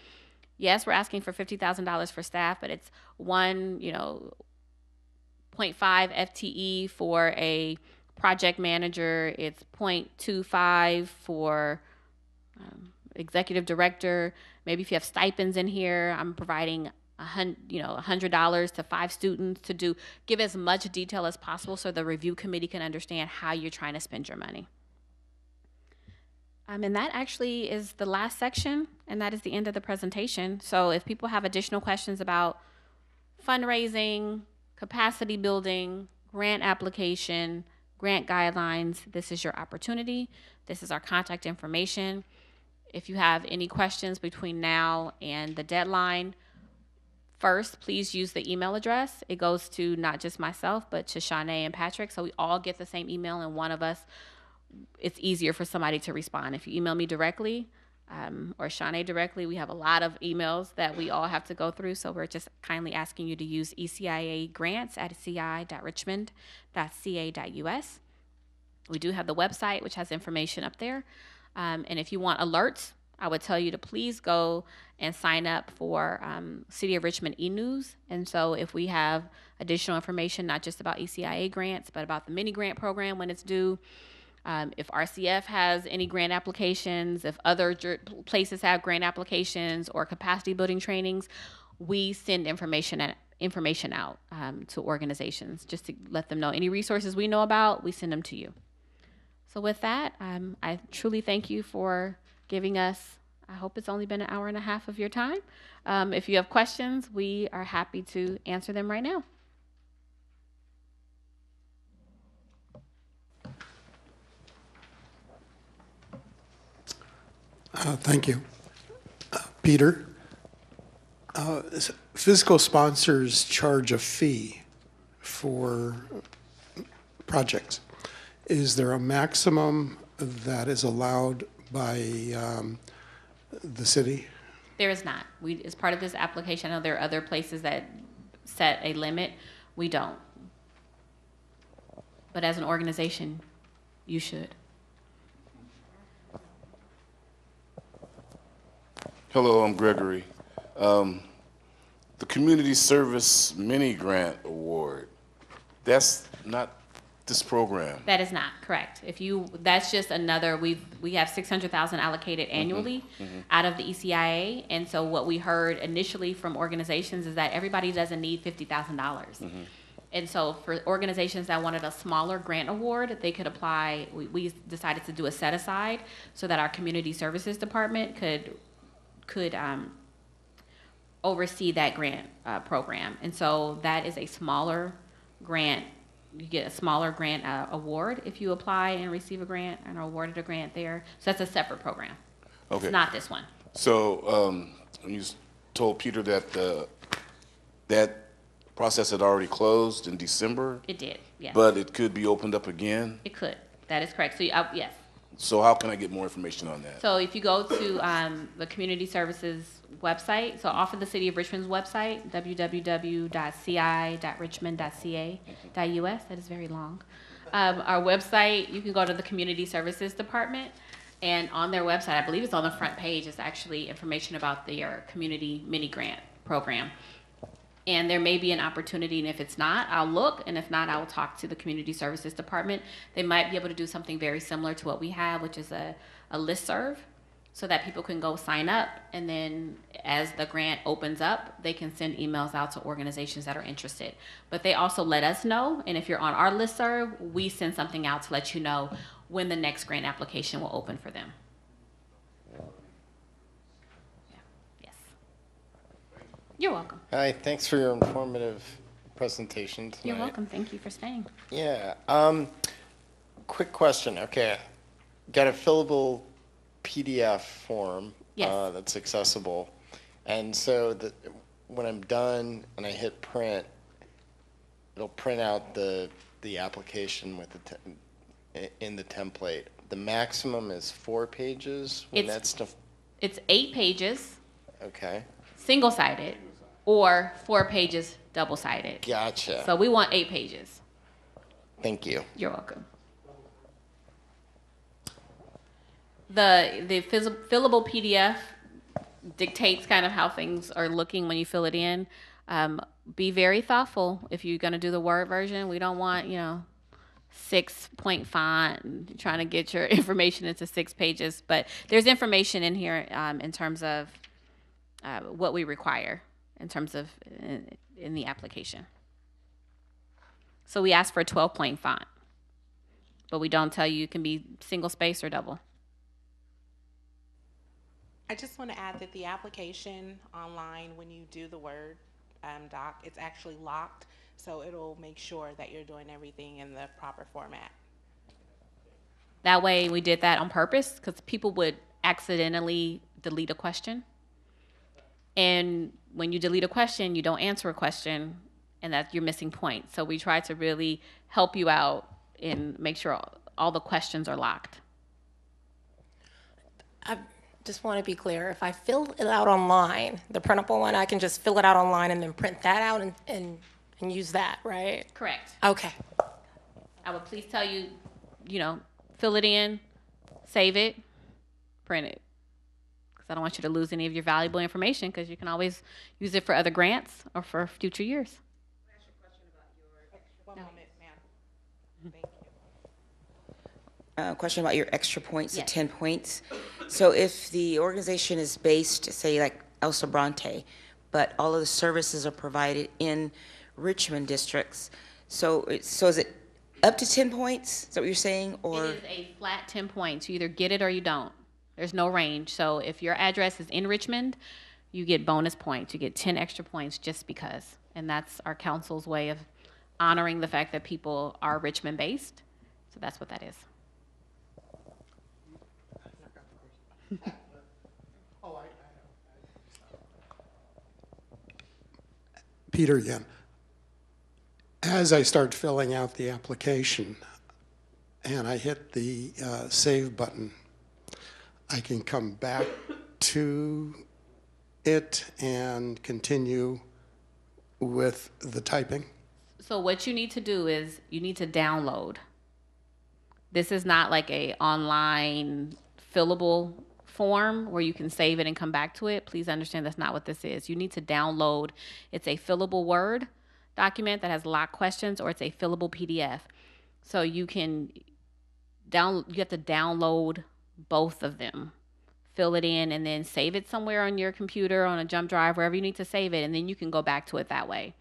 yes, we're asking for $50,000 for staff, but it's 0.5 FTE for a project manager. It's 0.25 for executive director. Maybe if you have stipends in here, I'm providing $100 to 5 students to give as much detail as possible so the review committee can understand how you're trying to spend your money. And that actually is the last section, and that is the end of the presentation. So if people have additional questions about fundraising, capacity building, grant application, grant guidelines, this is your opportunity. This is our contact information. If you have any questions between now and the deadline, first, please use the email address. It goes to not just myself, but to Shanae and Patrick. So we all get the same email, and one of us, it's easier for somebody to respond. If you email me directly or Shanae directly, we have a lot of emails that we all have to go through. So we're just kindly asking you to use ECIA grants at ci.richmond.ca.us. We do have the website, which has information up there. And if you want alerts, I would tell you to please go and sign up for City of Richmond e-news. And so if we have additional information, not just about ECIA grants, but about the mini grant program when it's due, if RCF has any grant applications, if other places have grant applications or capacity building trainings, we send information out to organizations just to let them know. Any resources we know about, we send them to you. So with that, I truly thank you for giving us, I hope it's only been an hour and a half of your time. If you have questions, we are happy to answer them right now. Thank you. Peter, Fiscal sponsors charge a fee for projects. Is there a maximum that is allowed by the city? There is not. As part of this application, I know there are other places that set a limit. We don't. But as an organization, you should. Hello, I'm Gregory. The Community Service Mini Grant Award, that's not this program. That is not correct. That's just another, we have $600,000 allocated annually out of the ECIA. And so what we heard initially from organizations is that everybody doesn't need $50,000. And so for organizations that wanted a smaller grant award, they could apply. We decided to do a set aside so that our community services department could oversee that grant program. And so that is a smaller grant you get a smaller grant award if you apply and receive a grant and are awarded a grant there. So that's a separate program. Okay. It's not this one. So you told Peter that that process had already closed in December, It did, yes. but it could be opened up again. It could. That is correct. So yes. So how can I get more information on that? So if you go to the Community Services website, so off of the City of Richmond's website, www.ci.richmond.ca.us, that is very long. Our website, you can go to the Community Services Department, and on their website, I believe it's on the front page, is actually information about their community mini grant program. And there may be an opportunity, and if it's not, I'll look, and if not, I will talk to the Community Services Department. They might be able to do something very similar to what we have, which is a listserv, so that people can go sign up, and then as the grant opens up, they can send emails out to organizations that are interested. But they also let us know, and if you're on our listserv, we send something out to let you know when the next grant application will open for them. You're welcome. Hi, thanks for your informative presentation tonight. You're welcome. Thank you for staying. Yeah. Quick question. Okay. Got a fillable PDF form Yes. that's accessible. And so when I'm done and I hit print, it'll print out the application with in the template. The maximum is 4 pages when It's- that stuff. It's 8 pages, Okay. single-sided, or 4 pages, double-sided. Gotcha. So we want 8 pages. Thank you. You're welcome. The fillable PDF dictates kind of how things are looking when you fill it in. Be very thoughtful if you're going to do the Word version. We don't want, 6-point font and trying to get your information into 6 pages. But there's information in here in terms of what we require in terms of in the application. So we ask for a 12-point font, but we don't tell you it can be single space or double. I just want to add that the application online, when you do the Word doc, it's actually locked, so it'll make sure that you're doing everything in the proper format. That way, we did that on purpose because people would accidentally delete a question. And when you delete a question, you don't answer a question, and that you're missing points. So we try to really help you out and make sure all the questions are locked. I just want to be clear. If I fill it out online, the printable one, I can just fill it out online and then print that out and use that, right? Correct. Okay. I would please tell you, fill it in, save it, print it. Because I don't want you to lose any of your valuable information because you can always use it for other grants or for future years. One moment, ma'am. Thank you. Question about your extra points, Yes. the 10 points. So if the organization is based, say, like El Sobrante, but all of the services are provided in Richmond districts, so is it up to 10 points? Is that what you're saying? Or It is a flat 10 points. You either get it or you don't. There's no range. So if your address is in Richmond, you get bonus points. You get 10 extra points just because. And that's our council's way of honoring the fact that people are Richmond based. So that's what that is. Peter again. As I start filling out the application and I hit the save button, I can come back to it and continue with the typing. So what you need to do is you need to download. This is not like a online fillable form where you can save it and come back to it. Please understand that's not what this is. You need to download. It's a fillable Word document that has locked questions, or it's a fillable PDF. So you can you have to download both of them, fill it in, and then save it somewhere on your computer, on a jump drive, wherever you need to save it, and then you can go back to it that way.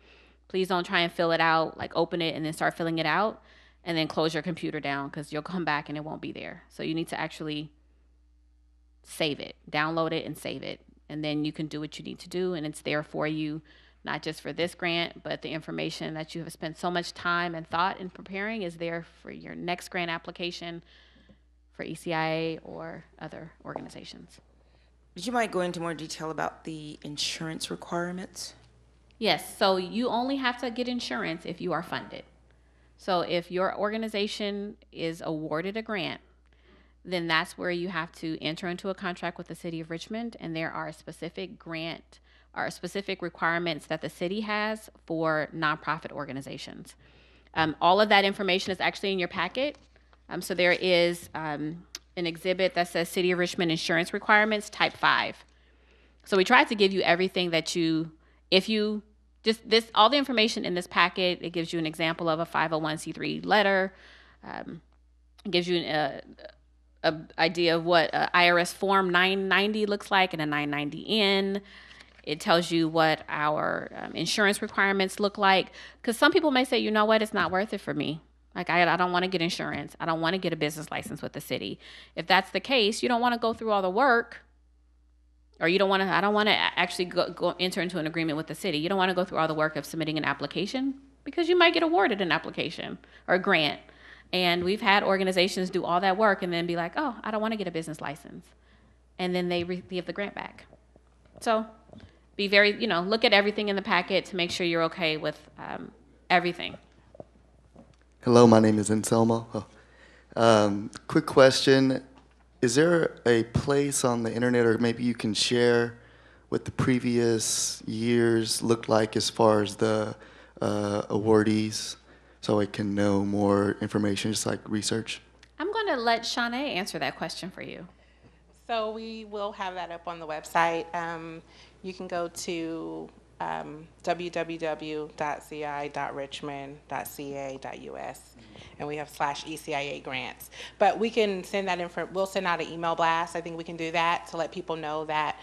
Please don't try and fill it out, like open it and then start filling it out, and then close your computer down because you'll come back and it won't be there. So you need to actually save it, download it and save it, and then you can do what you need to do, and it's there for you not just for this grant, but the information that you have spent so much time and thought in preparing is there for your next grant application for ECIA or other organizations. Would you mind going into more detail about the insurance requirements? Yes, so you only have to get insurance if you are funded. So if your organization is awarded a grant, then that's where you have to enter into a contract with the city of Richmond, and there are specific requirements that the city has for nonprofit organizations. All of that information is actually in your packet. So there is an exhibit that says City of Richmond Insurance Requirements, Type 5. So we tried to give you everything that all the information in this packet. It gives you an example of a 501c3 letter. It gives you an idea of what IRS Form 990 looks like and a 990N. It tells you what our insurance requirements look like. Because some people may say, you know what, it's not worth it for me. Like, I don't want to get insurance. I don't want to get a business license with the city. If that's the case, you don't want to go through all the work, or I don't want to actually go enter into an agreement with the city. You don't want to go through all the work of submitting an application because you might get awarded an application or a grant. And we've had organizations do all that work and then be like, oh, I don't want to get a business license. And then they give the grant back. So be very, look at everything in the packet to make sure you're okay with everything. Hello, my name is Anselmo. Quick question. Is there a place on the internet, or maybe you can share what the previous years looked like as far as the awardees, so I can know more information, just like research? I'm going to let Shanae answer that question for you. So we will have that up on the website. You can go to www.ci.richmond.ca.us, and we have /ECIA grants. But we can send that we'll send out an email blast. I think we can do that to let people know that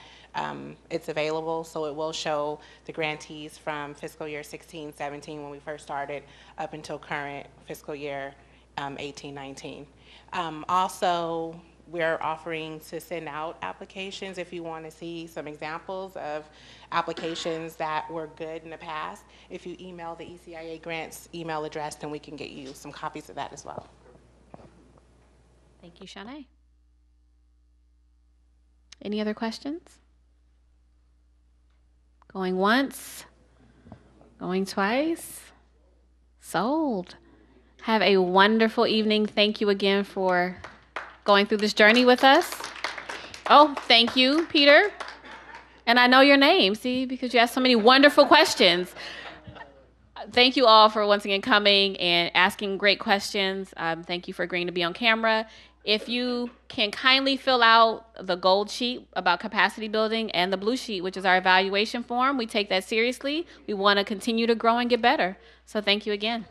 it's available. So it will show the grantees from fiscal year 16-17 when we first started up until current fiscal year 18-19. Also, we're offering to send out applications if you want to see some examples of applications that were good in the past. If you email the ECIA grants email address, then we can get you some copies of that as well. Thank you, Shanae. Any other questions? Going once, going twice, sold. Have a wonderful evening. Thank you again for going through this journey with us. Oh, thank you, Peter. And I know your name, see, because you asked so many wonderful questions. Thank you all for once again coming and asking great questions. Thank you for agreeing to be on camera. If you can kindly fill out the gold sheet about capacity building and the blue sheet, which is our evaluation form, we take that seriously. We want to continue to grow and get better. So thank you again.